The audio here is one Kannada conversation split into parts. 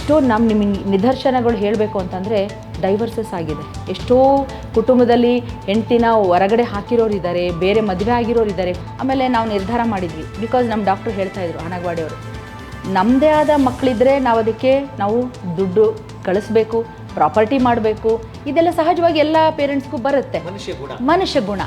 ಎಷ್ಟೋ ನಿಮಗೆ ನಿದರ್ಶನಗಳು ಹೇಳಬೇಕು ಅಂತಂದರೆ ಡೈವರ್ಸಸ್ ಆಗಿದೆ. ಎಷ್ಟೋ ಕುಟುಂಬದಲ್ಲಿ ಹೆಂಡ್ತಿನ ಹೊರಗಡೆ ಹಾಕಿರೋರು ಇದ್ದಾರೆ, ಬೇರೆ ಮದುವೆ ಆಗಿರೋರು ಇದ್ದಾರೆ. ಆಮೇಲೆ ನಾವು ನಿರ್ಧಾರ ಮಾಡಿದ್ವಿ, ಬಿಕಾಸ್ ನಮ್ಮ ಡಾಕ್ಟ್ರು ಹೇಳ್ತಾಯಿದ್ರು ಹನಗವಾಡಿಯವರು, ನಮ್ಮದೇ ಆದ ಮಕ್ಕಳಿದ್ರೆ ನಾವು ಅದಕ್ಕೆ ನಾವು ದುಡ್ಡು ಕಳಿಸ್ಬೇಕು, ಪ್ರಾಪರ್ಟಿ ಮಾಡಬೇಕು. ಇದೆಲ್ಲ ಸಹಜವಾಗಿ ಎಲ್ಲ ಪೇರೆಂಟ್ಸ್ಗೂ ಬರುತ್ತೆ, ಮನುಷ್ಯ ಗುಣ.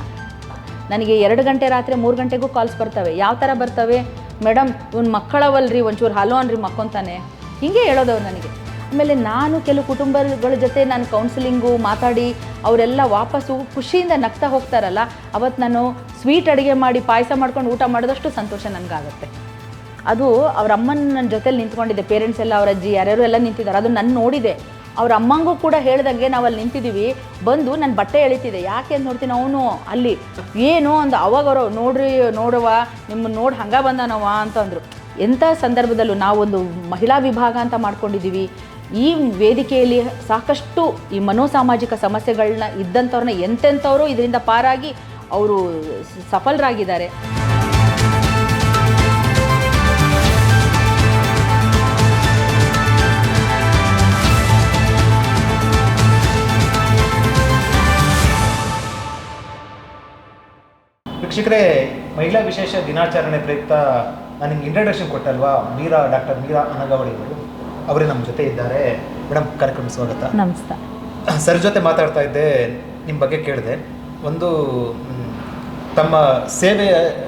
ನನಗೆ 2 ಗಂಟೆ ರಾತ್ರಿ 3 ಗಂಟೆಗೂ ಕಾಲ್ಸ್ ಬರ್ತವೆ. ಯಾವ ಥರ ಬರ್ತವೆ? ಮೇಡಮ್ ಇವ್ನ ಮಕ್ಕಳವಲ್ರಿ, ಒಂಚೂರು ಹಲೋ ಅನ್ರಿ ಮಕ್ಕೊಂತಾನೆ, ಹೀಗೆ ಹೇಳೋದವ್ರು ನನಗೆ. ಆಮೇಲೆ ನಾನು ಕೆಲವು ಕುಟುಂಬಗಳ ಜೊತೆ ನಾನು ಕೌನ್ಸಿಲಿಂಗು ಮಾತಾಡಿ ಅವರೆಲ್ಲ ವಾಪಸ್ಸು ಖುಷಿಯಿಂದ ನಗ್ತಾ ಹೋಗ್ತಾರಲ್ಲ, ಅವತ್ತು ನಾನು ಸ್ವೀಟ್ ಅಡುಗೆ ಮಾಡಿ ಪಾಯಸ ಮಾಡ್ಕೊಂಡು ಊಟ ಮಾಡಿದಷ್ಟು ಸಂತೋಷ ನನಗಾಗುತ್ತೆ. ಅದು ಅವ್ರ ಅಮ್ಮನ ನನ್ನ ಜೊತೆಲಿ ನಿಂತ್ಕೊಂಡಿದ್ದೆ, ಪೇರೆಂಟ್ಸ್ ಎಲ್ಲ ಅವ್ರ ಅಜ್ಜಿ ಯಾರ್ಯಾರು ಎಲ್ಲ ನಿಂತಿದ್ದಾರೆ. ಅದು ನಾನು ನೋಡಿದೆ. ಅವ್ರ ಅಮ್ಮಂಗೂ ಕೂಡ ಹೇಳ್ದಂಗೆ ನಾವು ಅಲ್ಲಿ ನಿಂತಿದ್ದೀವಿ, ಬಂದು ನನ್ನ ಬಟ್ಟೆ ಎಳಿತಿದೆ. ಯಾಕೆ ಅಂತ ನೋಡ್ತೀನಿ, ಅವನು ಅಲ್ಲಿ ಏನು ಅಂದ. ಅವಾಗ ಅವರು ನೋಡುವ ನಿಮ್ಮನ್ನು ನೋಡಿ ಹಂಗೆ ಬಂದಾನವ ಅಂತಂದರು. ಎಂಥ ಸಂದರ್ಭದಲ್ಲೂ ನಾವೊಂದು ಮಹಿಳಾ ವಿಭಾಗ ಅಂತ ಮಾಡ್ಕೊಂಡಿದ್ದೀವಿ. ಈ ವೇದಿಕೆಯಲ್ಲಿ ಸಾಕಷ್ಟು ಈ ಮನೋಸಾಮಾಜಿಕ ಸಮಸ್ಯೆಗಳನ್ನ ಇದ್ದಂಥವ್ರನ್ನ ಎಂತೆಂಥವರು ಇದರಿಂದ ಪಾರಾಗಿ ಅವರು ಸಫಲರಾಗಿದ್ದಾರೆ. ವೀಕ್ಷಕರೇ, ಮಹಿಳಾ ವಿಶೇಷ ದಿನಾಚರಣೆ ಪ್ರಯುಕ್ತ ನಾನು ನಿಮ್ಗೆ ಇಂಟ್ರಡಕ್ಷನ್ ಕೊಟ್ಟಲ್ವಾ, ಡಾಕ್ಟರ್ ಮೀರಾ ಹನಗವಾಡಿ ಅವರೇ ನಮ್ಮ ಜೊತೆ ಇದ್ದಾರೆ. ಮೇಡಮ್, ಕಾರ್ಯಕ್ರಮ ಸ್ವಾಗತ. ನಮಸ್ತೆ ಸರ್. ಜೊತೆ ಮಾತಾಡ್ತಾ ಇದ್ದೆ, ನಿಮ್ಮ ಬಗ್ಗೆ ಕೇಳಿದೆ. ಒಂದು ತಮ್ಮ ಸೇವೆ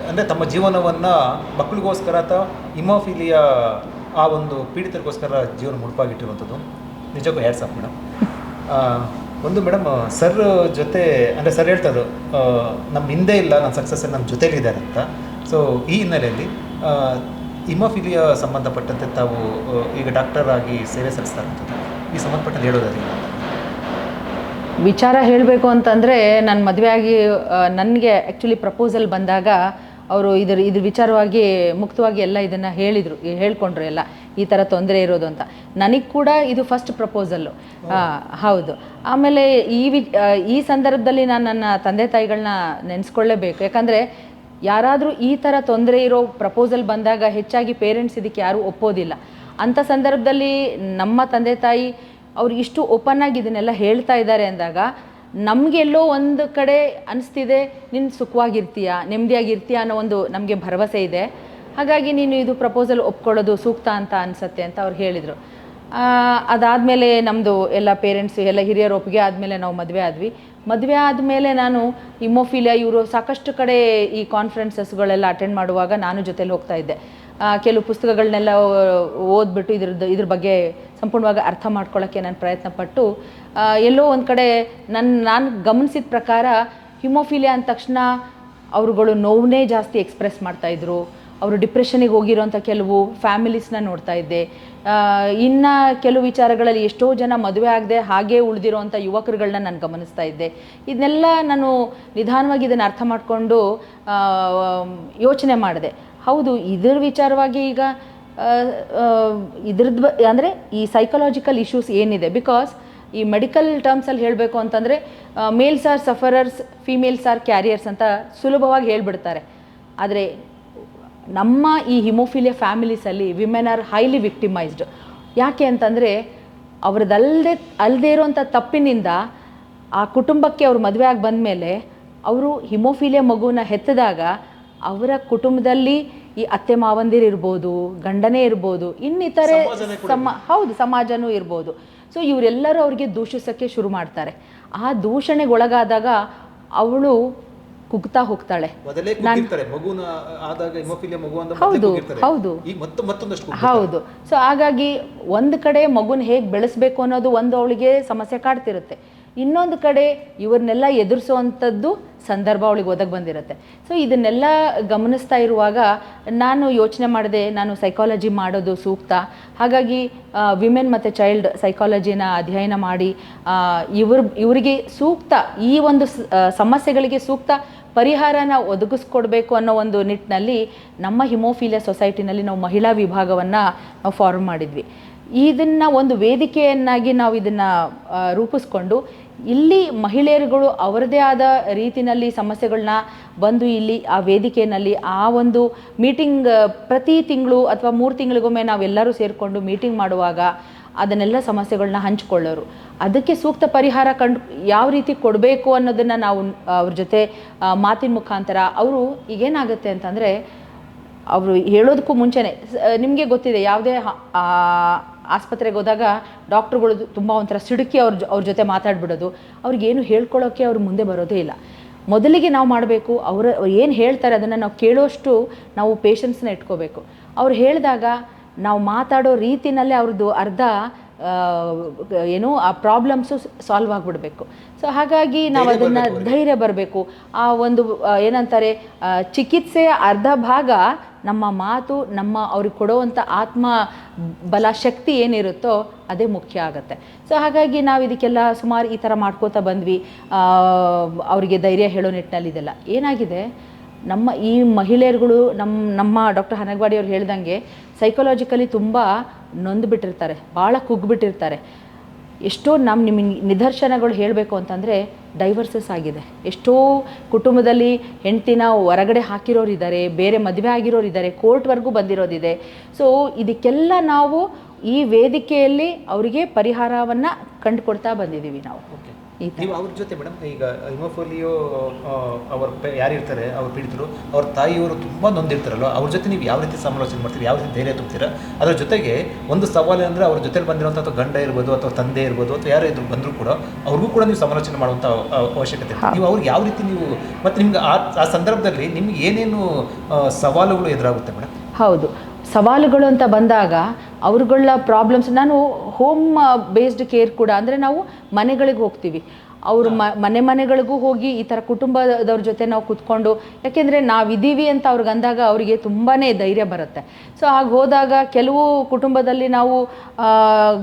ಅಂದರೆ ತಮ್ಮ ಜೀವನವನ್ನು ಮಕ್ಕಳಿಗೋಸ್ಕರ ಅಥವಾ ಹಿಮೋಫಿಲಿಯಾ ಆ ಒಂದು ಪೀಡಿತರಿಗೋಸ್ಕರ ಜೀವನ ಮುಡುಪಾಗಿಟ್ಟಿರುವಂಥದ್ದು ನಿಜಕ್ಕೂ ಹ್ಯಾಟ್ಸ್ ಆಫ್ ಮೇಡಮ್. ಒಂದು ಮೇಡಮ್, ಸರ್ ಜೊತೆ ಅಂದರೆ ಸರ್ ಹೇಳ್ತಾರೆ ನಮ್ಮ ಹಿಂದೆ ಇಲ್ಲ, ನನ್ನ ಸಕ್ಸಸ್ಸಲ್ಲಿ ನಮ್ಮ ಜೊತೆಲಿದ್ದಾರೆ ಅಂತ. ಸೊ ಈ ಹಿನ್ನೆಲೆಯಲ್ಲಿ ಹಿಮೋಫಿಲಿಯಾ ಸಂಬಂಧಪಟ್ಟಂತೆ ತಾವು ಈಗ ಡಾಕ್ಟರ್ ಆಗಿ ಸೇವೆ ಸಲ್ಲಿಸ್ತಾ ಇರ್ತದೆ, ಈ ಸಂಬಂಧಪಟ್ಟಂತೆ ಹೇಳೋದಾದ್ರೆ ವಿಚಾರ ಹೇಳಬೇಕು ಅಂತಂದರೆ, ನಾನು ಮದುವೆ ಆಗಿ ನನಗೆ ಆ್ಯಕ್ಚುಲಿ ಪ್ರಪೋಸಲ್ ಬಂದಾಗ ಅವರು ಇದ್ರ ವಿಚಾರವಾಗಿ ಮುಕ್ತವಾಗಿ ಎಲ್ಲ ಇದನ್ನು ಹೇಳ್ಕೊಂಡ್ರು ಎಲ್ಲ ಈ ಥರ ತೊಂದರೆ ಇರೋದು ಅಂತ. ನನಗೆ ಕೂಡ ಇದು ಫಸ್ಟ್ ಪ್ರಪೋಸಲ್ಲು. ಹೌದು. ಆಮೇಲೆ ಈ ಸಂದರ್ಭದಲ್ಲಿ ನಾನು ನನ್ನ ತಂದೆ ತಾಯಿಗಳನ್ನ ನೆನೆಸ್ಕೊಳ್ಳೇಬೇಕು. ಯಾಕಂದರೆ ಯಾರಾದರೂ ಈ ಥರ ತೊಂದರೆ ಇರೋ ಪ್ರಪೋಸಲ್ ಬಂದಾಗ ಹೆಚ್ಚಾಗಿ ಪೇರೆಂಟ್ಸ್ ಇದಕ್ಕೆ ಯಾರೂ ಒಪ್ಪೋದಿಲ್ಲ. ಅಂಥ ಸಂದರ್ಭದಲ್ಲಿ ನಮ್ಮ ತಂದೆ ತಾಯಿ ಅವ್ರು ಇಷ್ಟು ಓಪನ್ ಆಗಿ ಇದನ್ನೆಲ್ಲ ಹೇಳ್ತಾ ಇದ್ದಾರೆ ಅಂದಾಗ ನಮಗೆಲ್ಲೋ ಒಂದು ಕಡೆ ಅನಿಸ್ತಿದೆ, ನೀನು ಸುಖವಾಗಿರ್ತೀಯ, ನೆಮ್ಮದಿಯಾಗಿರ್ತೀಯ ಅನ್ನೋ ಒಂದು ನಮಗೆ ಭರವಸೆ ಇದೆ. ಹಾಗಾಗಿ ನೀನು ಇದು ಪ್ರಪೋಸಲ್ ಒಪ್ಕೊಳ್ಳೋದು ಸೂಕ್ತ ಅಂತ ಅನಿಸುತ್ತೆ ಅಂತ ಅವ್ರು ಹೇಳಿದರು. ಅದಾದಮೇಲೆ ನಮ್ಮದು ಎಲ್ಲ ಪೇರೆಂಟ್ಸು ಎಲ್ಲ ಹಿರಿಯರ ಒಪ್ಪಿಗೆ ಆದಮೇಲೆ ನಾವು ಮದುವೆ ಆದಮೇಲೆ ನಾನು ಹಿಮೋಫಿಲಿಯಾ ಇವರು ಸಾಕಷ್ಟು ಕಡೆ ಈ ಕಾನ್ಫರೆನ್ಸಸ್ಗಳೆಲ್ಲ ಅಟೆಂಡ್ ಮಾಡುವಾಗ ನಾನು ಜೊತೆಲಿ ಹೋಗ್ತಾ ಇದ್ದೆ. ಕೆಲವು ಪುಸ್ತಕಗಳನ್ನೆಲ್ಲ ಓದ್ಬಿಟ್ಟು ಇದ್ರ ಬಗ್ಗೆ ಸಂಪೂರ್ಣವಾಗಿ ಅರ್ಥ ಮಾಡ್ಕೊಳ್ಳೋಕ್ಕೆ ನಾನು ಪ್ರಯತ್ನಪಟ್ಟು ಎಲ್ಲೋ ಒಂದು ಕಡೆ ನಾನು ಗಮನಿಸಿದ ಪ್ರಕಾರ ಹಿಮೋಫಿಲಿಯಾ ಅಂದ ತಕ್ಷಣ ಅವರುಗಳು ನೋವನ್ನೇ ಜಾಸ್ತಿ ಎಕ್ಸ್ಪ್ರೆಸ್ ಮಾಡ್ತಾಯಿದ್ರು. ಅವರು ಡಿಪ್ರೆಷನಿಗೆ ಹೋಗಿರೋಂಥ ಕೆಲವು ಫ್ಯಾಮಿಲೀಸ್ನ ನೋಡ್ತಾ ಇದ್ದೆ. ಇನ್ನು ಕೆಲವು ವಿಚಾರಗಳಲ್ಲಿ ಎಷ್ಟೋ ಜನ ಮದುವೆ ಆಗದೆ ಹಾಗೇ ಉಳಿದಿರೋಂಥ ಯುವಕರುಗಳನ್ನ ನಾನು ಗಮನಿಸ್ತಾ ಇದ್ದೆ. ಇದನ್ನೆಲ್ಲ ನಾನು ನಿಧಾನವಾಗಿ ಇದನ್ನು ಅರ್ಥ ಮಾಡಿಕೊಂಡು ಯೋಚನೆ ಮಾಡಿದೆ. ಹೌದು, ಇದ್ರ ವಿಚಾರವಾಗಿ ಈಗ ಇದ್ರದ್ದು ಅಂದರೆ ಈ ಸೈಕಲಾಜಿಕಲ್ ಇಶ್ಯೂಸ್ ಏನಿದೆ, ಬಿಕಾಸ್ ಈ ಮೆಡಿಕಲ್ ಟರ್ಮ್ಸಲ್ಲಿ ಹೇಳಬೇಕು ಅಂತಂದರೆ males are sufferers, females are carriers ಅಂತ ಸುಲಭವಾಗಿ ಹೇಳ್ಬಿಡ್ತಾರೆ. ಆದರೆ ನಮ್ಮ ಈ ಹಿಮೋಫಿಲಿಯಾ ಫ್ಯಾಮಿಲೀಸಲ್ಲಿ ವಿಮೆನ್ ಆರ್ ಹೈಲಿ ವಿಕ್ಟಿಮೈಸ್ಡ್. ಯಾಕೆ ಅಂತಂದರೆ ಅಲ್ಲದೆ ಇರೋಂಥ ತಪ್ಪಿನಿಂದ ಆ ಕುಟುಂಬಕ್ಕೆ ಅವ್ರು ಮದುವೆ ಆಗಿ ಬಂದಮೇಲೆ ಅವರು ಹಿಮೋಫಿಲಿಯಾ ಮಗುನ ಹೆತ್ತಿದಾಗ ಅವರ ಕುಟುಂಬದಲ್ಲಿ ಈ ಅತ್ತೆ ಮಾವಂದಿರಿರ್ಬೋದು, ಗಂಡನೇ ಇರ್ಬೋದು, ಇನ್ನಿತರೆ ಸಮಾಜನೂ ಇರ್ಬೋದು. ಸೊ ಇವರೆಲ್ಲರೂ ಅವ್ರಿಗೆ ದೂಷಿಸೋಕ್ಕೆ ಶುರು ಮಾಡ್ತಾರೆ. ಆ ದೂಷಣೆಗೊಳಗಾದಾಗ ಅವಳು ಕುಗ್ತಾ ಹೋಗ್ತಾಳೆ. ಹೌದು. ಸೊ ಹಾಗಾಗಿ ಒಂದು ಕಡೆ ಮಗುನ ಹೇಗೆ ಬೆಳೆಸಬೇಕು ಅನ್ನೋದು ಒಂದು ಅವಳಿಗೆ ಸಮಸ್ಯೆ ಕಾಡ್ತಿರುತ್ತೆ. ಇನ್ನೊಂದು ಕಡೆ ಇವ್ರನ್ನೆಲ್ಲ ಎದುರಿಸುವಂಥದ್ದು ಸಂದರ್ಭ ಅವಳಿಗೆ ಒದಗಿ ಬಂದಿರುತ್ತೆ. ಸೊ ಇದನ್ನೆಲ್ಲ ಗಮನಿಸ್ತಾ ಇರುವಾಗ ನಾನು ಯೋಚನೆ ಮಾಡಿದೆ, ನಾನು ಸೈಕಾಲಜಿ ಮಾಡೋದು ಸೂಕ್ತ. ಹಾಗಾಗಿ ವಿಮೆನ್ ಮತ್ತು ಚೈಲ್ಡ್ ಸೈಕಾಲಜಿನ ಅಧ್ಯಯನ ಮಾಡಿ ಇವರಿಗೆ ಸೂಕ್ತ ಈ ಒಂದು ಸಮಸ್ಯೆಗಳಿಗೆ ಸೂಕ್ತ ಪರಿಹಾರನ ಒದಗಿಸ್ಕೊಡ್ಬೇಕು ಅನ್ನೋ ಒಂದು ನಿಟ್ಟಿನಲ್ಲಿ ನಮ್ಮ ಹಿಮೋಫಿಲಿಯಾ ಸೊಸೈಟಿನಲ್ಲಿ ನಾವು ಮಹಿಳಾ ವಿಭಾಗವನ್ನು ನಾವು ಫಾರ್ಮ್ ಮಾಡಿದ್ವಿ. ಇದನ್ನು ಒಂದು ವೇದಿಕೆಯನ್ನಾಗಿ ನಾವು ಇದನ್ನು ರೂಪಿಸ್ಕೊಂಡು ಇಲ್ಲಿ ಮಹಿಳೆಯರುಗಳು ಅವರದೇ ಆದ ರೀತಿಯಲ್ಲಿ ಸಮಸ್ಯೆಗಳನ್ನ ಬಂದು ಇಲ್ಲಿ ಆ ವೇದಿಕೆಯಲ್ಲಿ ಆ ಒಂದು ಮೀಟಿಂಗ್ ಪ್ರತಿ ತಿಂಗಳು ಅಥವಾ 3 ತಿಂಗಳಿಗೊಮ್ಮೆ ನಾವೆಲ್ಲರೂ ಸೇರಿಕೊಂಡು ಮೀಟಿಂಗ್ ಮಾಡುವಾಗ ಅದನ್ನೆಲ್ಲ ಸಮಸ್ಯೆಗಳನ್ನ ಹಂಚ್ಕೊಳ್ಳೋರು. ಅದಕ್ಕೆ ಸೂಕ್ತ ಪರಿಹಾರ ಯಾವ ರೀತಿ ಕೊಡಬೇಕು ಅನ್ನೋದನ್ನು ನಾವು ಅವ್ರ ಜೊತೆ ಮಾತಿನ ಮುಖಾಂತರ ಅವರು ಈಗೇನಾಗುತ್ತೆ ಅಂತಂದರೆ ಅವರು ಹೇಳೋದಕ್ಕೂ ಮುಂಚೆನೇ ನಿಮಗೆ ಗೊತ್ತಿದೆ, ಯಾವುದೇ ಆಸ್ಪತ್ರೆಗೆ ಹೋದಾಗ ಡಾಕ್ಟ್ರುಗಳು ತುಂಬ ಒಂಥರ ಸಿಡುಕಿ ಅವ್ರ ಜೊತೆ ಮಾತಾಡ್ಬಿಡೋದು, ಅವ್ರಿಗೇನು ಹೇಳ್ಕೊಳ್ಳೋಕ್ಕೆ ಅವ್ರು ಮುಂದೆ ಬರೋದೇ ಇಲ್ಲ. ಮೊದಲಿಗೆ ನಾವು ಮಾಡಬೇಕು, ಅವರು ಏನು ಹೇಳ್ತಾರೆ ಅದನ್ನು ನಾವು ಕೇಳೋಷ್ಟು ನಾವು ಪೇಷನ್ಸ್ನ ಇಟ್ಕೋಬೇಕು. ಅವ್ರು ಹೇಳಿದಾಗ ನಾವು ಮಾತಾಡೋ ರೀತಿನಲ್ಲೇ ಅವ್ರದ್ದು ಅರ್ಧ ಏನು ಆ ಪ್ರಾಬ್ಲಮ್ಸು ಸಾಲ್ವ್ ಆಗಿಬಿಡ್ಬೇಕು. ಸೊ ಹಾಗಾಗಿ ನಾವು ಅದನ್ನು ಧೈರ್ಯ ಬರಬೇಕು. ಆ ಒಂದು ಏನಂತಾರೆ, ಚಿಕಿತ್ಸೆಯ ಅರ್ಧ ಭಾಗ ನಮ್ಮ ಮಾತು, ನಮ್ಮ ಅವ್ರಿಗೆ ಕೊಡುವಂಥ ಆತ್ಮ ಬಲ ಶಕ್ತಿ ಏನಿರುತ್ತೋ ಅದೇ ಮುಖ್ಯ ಆಗುತ್ತೆ. ಸೊ ಹಾಗಾಗಿ ನಾವು ಇದಕ್ಕೆಲ್ಲ ಸುಮಾರು ಈ ಥರ ಮಾಡ್ಕೋತಾ ಬಂದ್ವಿ. ಅವರಿಗೆ ಧೈರ್ಯ ಹೇಳೋ ನಿಟ್ಟಿನಲ್ಲಿ ಇದೆಲ್ಲ ಏನಾಗಿದೆ, ನಮ್ಮ ಈ ಮಹಿಳೆಯರುಗಳು ನಮ್ಮ ಡಾಕ್ಟರ್ ಹನಗವಾಡಿ ಅವ್ರು ಹೇಳ್ದಂಗೆ ಸೈಕಾಲಜಿಕಲಿ ತುಂಬ ನೊಂದುಬಿಟ್ಟಿರ್ತಾರೆ, ಭಾಳ ಕುಗ್ಗಿಬಿಟ್ಟಿರ್ತಾರೆ. ಎಷ್ಟೋ ನಿಮಗೆ ನಿದರ್ಶನಗಳು ಹೇಳಬೇಕು ಅಂತಂದರೆ ಡೈವರ್ಸಸ್ ಆಗಿದೆ. ಎಷ್ಟೋ ಕುಟುಂಬದಲ್ಲಿ ಹೆಂಡ್ತಿನ ಹೊರಗಡೆ ಹಾಕಿರೋರಿದ್ದಾರೆ, ಬೇರೆ ಮದುವೆ ಆಗಿರೋರಿದ್ದಾರೆ, ಕೋರ್ಟ್ವರೆಗೂ ಬಂದಿರೋದಿದೆ. ಸೊ ಇದಕ್ಕೆಲ್ಲ ನಾವು ಈ ವೇದಿಕೆಯಲ್ಲಿ ಅವರಿಗೆ ಪರಿಹಾರವನ್ನು ಕಂಡುಕೊಡ್ತಾ ಬಂದಿದ್ದೀವಿ ನಾವು. ನೀವು ಅವ್ರ ಜೊತೆ ಮೇಡಮ್, ಈಗ ಹಿಮೋಫಿಲಿಯೋ ಅವ್ರ ಯಾರಿರ್ತಾರೆ ಅವ್ರ ಪೀಡಿತರು, ಅವ್ರ ತಾಯಿಯವರು ತುಂಬ ನೊಂದಿರ್ತಾರಲ್ಲ, ಅವ್ರ ಜೊತೆ ನೀವು ಯಾವ ರೀತಿ ಸಮಾಲೋಚನೆ ಮಾಡ್ತೀರಿ, ಯಾವ ರೀತಿ ಧೈರ್ಯ ತುಂಬ್ತೀರಾ? ಅದರ ಜೊತೆಗೆ ಒಂದು ಸವಾಲು ಅಂದರೆ ಅವ್ರ ಜೊತೆಲಿ ಬಂದಿರೋಂಥ ಅಥವಾ ಗಂಡ ಇರ್ಬೋದು ಅಥವಾ ತಂದೆ ಇರ್ಬೋದು ಅಥವಾ ಯಾರು ಇದ್ರು ಬಂದರೂ ಕೂಡ ಅವ್ರಿಗೂ ಕೂಡ ನೀವು ಸಮಾಲೋಚನೆ ಮಾಡುವಂಥ ಅವಶ್ಯಕತೆ ಇದೆ. ನೀವು ಅವ್ರಿಗೆ ಯಾವ ರೀತಿ ನೀವು ಮತ್ತು ನಿಮ್ಗೆ ಆ ಸಂದರ್ಭದಲ್ಲಿ ನಿಮ್ಗೆ ಏನೇನು ಸವಾಲುಗಳು ಎದುರಾಗುತ್ತೆ ಮೇಡಮ್? ಹೌದು, ಸವಾಲುಗಳು ಅಂತ ಬಂದಾಗ ಅವ್ರುಗಳ ಪ್ರಾಬ್ಲಮ್ಸ್, ನಾನು ಹೋಮ್ ಬೇಸ್ಡ್ ಕೇರ್ ಕೂಡ ಅಂದರೆ ನಾವು ಮನೆಗಳಿಗೆ ಹೋಗ್ತೀವಿ, ಅವರು ಮನೆಗಳಿಗೂ ಹೋಗಿ ಈ ಥರ ಕುಟುಂಬದವ್ರ ಜೊತೆ ನಾವು ಕೂತ್ಕೊಂಡು, ಯಾಕೆಂದರೆ ನಾವಿದ್ದೀವಿ ಅಂತ ಅವ್ರಿಗೆ ಅಂದಾಗ ಅವರಿಗೆ ತುಂಬಾ ಧೈರ್ಯ ಬರುತ್ತೆ. ಸೊ ಹಾಗೆ ಹೋದಾಗ ಕೆಲವು ಕುಟುಂಬದಲ್ಲಿ ನಾವು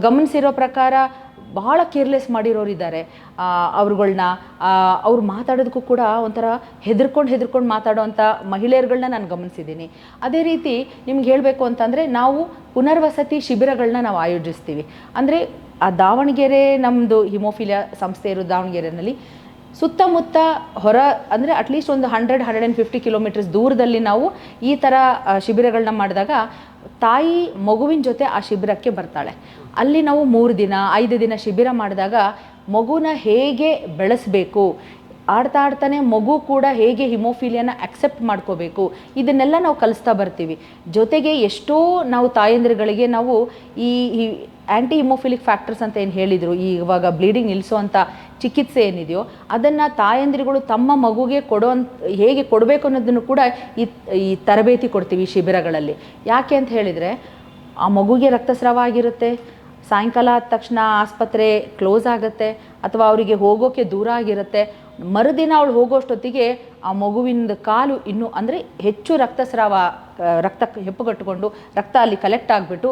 ಗಮನಿಸಿರೋ ಪ್ರಕಾರ ಬಹಳ ಕೇರ್ಲೆಸ್ ಮಾಡಿರೋರಿದ್ದಾರೆ. ಅವ್ರುಗಳ್ನ ಅವ್ರು ಮಾತಾಡೋದಕ್ಕೂ ಕೂಡ ಒಂಥರ ಹೆದರ್ಕೊಂಡು ಮಾತಾಡೋವಂಥ ಮಹಿಳೆಯರುಗಳನ್ನ ನಾನು ಗಮನಿಸಿದ್ದೀನಿ. ಅದೇ ರೀತಿ ನಿಮ್ಗೆ ಹೇಳಬೇಕು ಅಂತಂದರೆ ನಾವು ಪುನರ್ವಸತಿ ಶಿಬಿರಗಳನ್ನ ನಾವು ಆಯೋಜಿಸ್ತೀವಿ. ಅಂದರೆ ಆ ದಾವಣಗೆರೆ, ನಮ್ಮದು ಹಿಮೋಫಿಲಿಯಾ ಸಂಸ್ಥೆ ಇರೋ ದಾವಣಗೆರೆಯಲ್ಲಿ ಸುತ್ತಮುತ್ತ ಅಂದರೆ ಅಟ್ಲೀಸ್ಟ್ ಒಂದು 100-150 ಕಿಲೋಮೀಟರ್ಸ್ ದೂರದಲ್ಲಿ ನಾವು ಈ ಥರ ಶಿಬಿರಗಳನ್ನ ಮಾಡಿದಾಗ ತಾಯಿ ಮಗುವಿನ ಜೊತೆ ಆ ಶಿಬಿರಕ್ಕೆ ಬರ್ತಾಳೆ. ಅಲ್ಲಿ ನಾವು 3 ದಿನ 5 ದಿನ ಶಿಬಿರ ಮಾಡಿದಾಗ ಮಗುನ ಹೇಗೆ ಬೆಳೆಸಬೇಕು, ಆಡ್ತಾನೆ ಮಗು ಕೂಡ ಹೇಗೆ ಹಿಮೋಫಿಲಿಯಾನ ಅಕ್ಸೆಪ್ಟ್ ಮಾಡ್ಕೋಬೇಕು, ಇದನ್ನೆಲ್ಲ ನಾವು ಕಲಿಸ್ತಾ ಬರ್ತೀವಿ. ಜೊತೆಗೆ ಎಷ್ಟೋ ನಾವು ತಾಯಂದಿರುಗಳಿಗೆ ನಾವು ಈ ಆ್ಯಂಟಿ ಹಿಮೋಫಿಲಿಕ್ ಫ್ಯಾಕ್ಟರ್ಸ್ ಅಂತ ಏನು ಹೇಳಿದರು, ಇವಾಗ ಬ್ಲೀಡಿಂಗ್ ನಿಲ್ಲಿಸೋವಂಥ ಚಿಕಿತ್ಸೆ ಏನಿದೆಯೋ ಅದನ್ನು ತಾಯಂದಿರುಗಳು ತಮ್ಮ ಮಗುಗೆ ಹೇಗೆ ಕೊಡಬೇಕು ಅನ್ನೋದನ್ನು ಕೂಡ ಈ ತರಬೇತಿ ಕೊಡ್ತೀವಿ ಈ ಶಿಬಿರಗಳಲ್ಲಿ. ಯಾಕೆ ಅಂತ ಹೇಳಿದರೆ, ಆ ಮಗುಗೆ ರಕ್ತಸ್ರಾವ ಆಗಿರುತ್ತೆ, ಸಾಯಂಕಾಲ ಆದ ತಕ್ಷಣ ಆಸ್ಪತ್ರೆ ಕ್ಲೋಸ್ ಆಗುತ್ತೆ ಅಥವಾ ಅವರಿಗೆ ಹೋಗೋಕ್ಕೆ ದೂರ ಆಗಿರುತ್ತೆ. ಮರುದಿನ ಅವಳು ಹೋಗೋಷ್ಟೊತ್ತಿಗೆ ಆ ಮಗುವಿನ ಕಾಲು ಇನ್ನೂ ಅಂದರೆ ಹೆಚ್ಚು ರಕ್ತಸ್ರಾವ, ರಕ್ತ ಹೆಪ್ಪುಗಟ್ಟಿಕೊಂಡು ರಕ್ತ ಅಲ್ಲಿ ಕಲೆಕ್ಟ್ ಆಗಿಬಿಟ್ಟು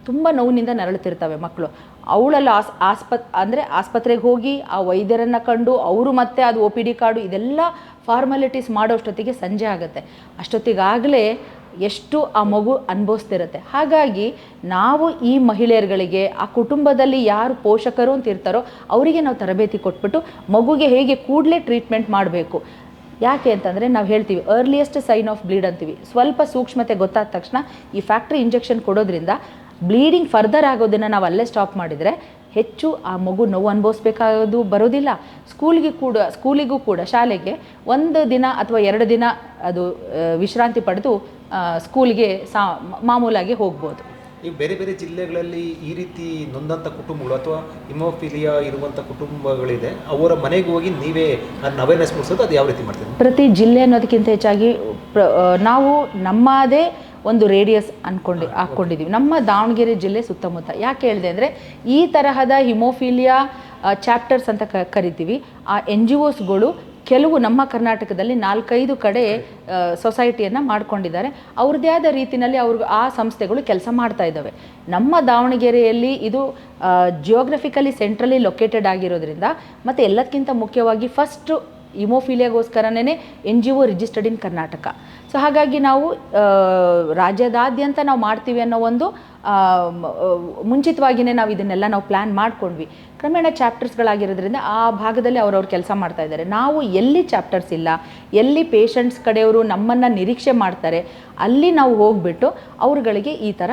ತುಂಬ ನೋವಿನಿಂದ ನರಳುತ್ತಿರ್ತವೆ ಮಕ್ಕಳು. ಅವಳಲ್ಲಿ ಆಸ್ಪತ್ರೆಗೆ ಹೋಗಿ ಆ ವೈದ್ಯರನ್ನು ಕಂಡು ಅವರು ಮತ್ತೆ ಅದು OPD ಕಾರ್ಡು ಇದೆಲ್ಲ ಫಾರ್ಮಾಲಿಟೀಸ್ ಮಾಡೋಷ್ಟೊತ್ತಿಗೆ ಸಂಜೆ ಆಗುತ್ತೆ. ಅಷ್ಟೊತ್ತಿಗಾಗಲೇ ಎಷ್ಟು ಆ ಮಗು ಅನುಭವಿಸ್ತಿರುತ್ತೆ. ಹಾಗಾಗಿ ನಾವು ಈ ಮಹಿಳೆಯರುಗಳಿಗೆ, ಆ ಕುಟುಂಬದಲ್ಲಿ ಯಾರು ಪೋಷಕರು ಅಂತ ಇರ್ತಾರೋ ಅವರಿಗೆ ನಾವು ತರಬೇತಿ ಕೊಟ್ಬಿಟ್ಟು ಮಗುಗೆ ಹೇಗೆ ಕೂಡಲೇ ಟ್ರೀಟ್ಮೆಂಟ್ ಮಾಡಬೇಕು. ಯಾಕೆ ಅಂತಂದರೆ ನಾವು ಹೇಳ್ತೀವಿ ಅರ್ಲಿಯೆಸ್ಟ್ ಸೈನ್ ಆಫ್ ಬ್ಲೀಡ್ ಅಂತೀವಿ. ಸ್ವಲ್ಪ ಸೂಕ್ಷ್ಮತೆ ಗೊತ್ತಾದ ತಕ್ಷಣ ಈ ಫ್ಯಾಕ್ಟ್ರಿ ಇಂಜೆಕ್ಷನ್ ಕೊಡೋದ್ರಿಂದ ಬ್ಲೀಡಿಂಗ್ ಫರ್ದರ್ ಆಗೋದನ್ನು ನಾವು ಅಲ್ಲೇ ಸ್ಟಾಪ್ ಮಾಡಿದರೆ ಹೆಚ್ಚು ಆ ಮಗು ನೋವು ಅನುಭವಿಸ್ಬೇಕಾಗೋದು ಬರೋದಿಲ್ಲ. ಸ್ಕೂಲಿಗೂ ಕೂಡ ಶಾಲೆಗೆ 1 ದಿನ ಅಥವಾ 2 ದಿನ ಅದು ವಿಶ್ರಾಂತಿ ಪಡೆದು ಸ್ಕೂಲ್ಗೆ ಮಾಮೂಲಾಗಿ ಹೋಗ್ಬೋದು. ಈಗ ಬೇರೆ ಬೇರೆ ಜಿಲ್ಲೆಗಳಲ್ಲಿ ಈ ರೀತಿ ನೊಂದಂಥ ಕುಟುಂಬಗಳು ಅಥವಾ ಹಿಮೋಫಿಲಿಯಾ ಇರುವಂಥ ಕುಟುಂಬಗಳಿದೆ, ಅವರ ಮನೆಗೆ ಹೋಗಿ ನೀವೇ ಅದನ್ನ ಅವೇರ್ನೆಸ್ ಮೂಡಿಸೋದು, ಅದು ಯಾವ ರೀತಿ ಮಾಡ್ತೀವಿ? ಪ್ರತಿ ಜಿಲ್ಲೆ ಅನ್ನೋದಕ್ಕಿಂತ ಹೆಚ್ಚಾಗಿ ನಾವು ನಮ್ಮದೇ ಒಂದು ರೇಡಿಯಸ್ ಹಾಕ್ಕೊಂಡಿದ್ದೀವಿ, ನಮ್ಮ ದಾವಣಗೆರೆ ಜಿಲ್ಲೆ ಸುತ್ತಮುತ್ತ. ಯಾಕೆ ಹೇಳಿದೆ ಅಂದರೆ ಈ ತರಹದ ಹಿಮೋಫಿಲಿಯಾ ಚಾಪ್ಟರ್ಸ್ ಅಂತ ಕರಿತೀವಿ. ಆ NGOsಗಳು ಕೆಲವು ನಮ್ಮ ಕರ್ನಾಟಕದಲ್ಲಿ 4-5 ಕಡೆ ಸೊಸೈಟಿಯನ್ನು ಮಾಡ್ಕೊಂಡಿದ್ದಾರೆ. ಅವ್ರದ್ದೇ ಆದ ರೀತಿಯಲ್ಲಿ ಆ ಸಂಸ್ಥೆಗಳು ಕೆಲಸ ಮಾಡ್ತಾ ಇದ್ದಾವೆ. ನಮ್ಮ ದಾವಣಗೆರೆಯಲ್ಲಿ ಇದು ಜಿಯೋಗ್ರಫಿಕಲಿ ಸೆಂಟ್ರಲಿ ಲೊಕೇಟೆಡ್ ಆಗಿರೋದ್ರಿಂದ ಮತ್ತು ಎಲ್ಲದಕ್ಕಿಂತ ಮುಖ್ಯವಾಗಿ ಫಸ್ಟು ಹಿಮೋಫಿಲಿಯಾಗೋಸ್ಕರನೇ NGO registered in Karnataka. So ಹಾಗಾಗಿ ನಾವು ರಾಜ್ಯದಾದ್ಯಂತ ನಾವು ಮಾಡ್ತೀವಿ ಅನ್ನೋ ಒಂದು ಮುಂಚಿತವಾಗಿಯೇ ನಾವು ಇದನ್ನೆಲ್ಲ ನಾವು ಪ್ಲ್ಯಾನ್ ಮಾಡ್ಕೊಂಡ್ವಿ. ಕ್ರಮೇಣ ಚಾಪ್ಟರ್ಸ್ಗಳಾಗಿರೋದ್ರಿಂದ ಆ ಭಾಗದಲ್ಲಿ ಅವ್ರವ್ರು ಕೆಲಸ ಮಾಡ್ತಾ ಇದ್ದಾರೆ. ನಾವು ಎಲ್ಲಿ ಚಾಪ್ಟರ್ಸ್ ಇಲ್ಲ, ಎಲ್ಲಿ ಪೇಷಂಟ್ಸ್ ಕಡೆಯವರು ನಮ್ಮನ್ನು ನಿರೀಕ್ಷೆ ಮಾಡ್ತಾರೆ, ಅಲ್ಲಿ ನಾವು ಹೋಗ್ಬಿಟ್ಟು ಅವ್ರುಗಳಿಗೆ ಈ ಥರ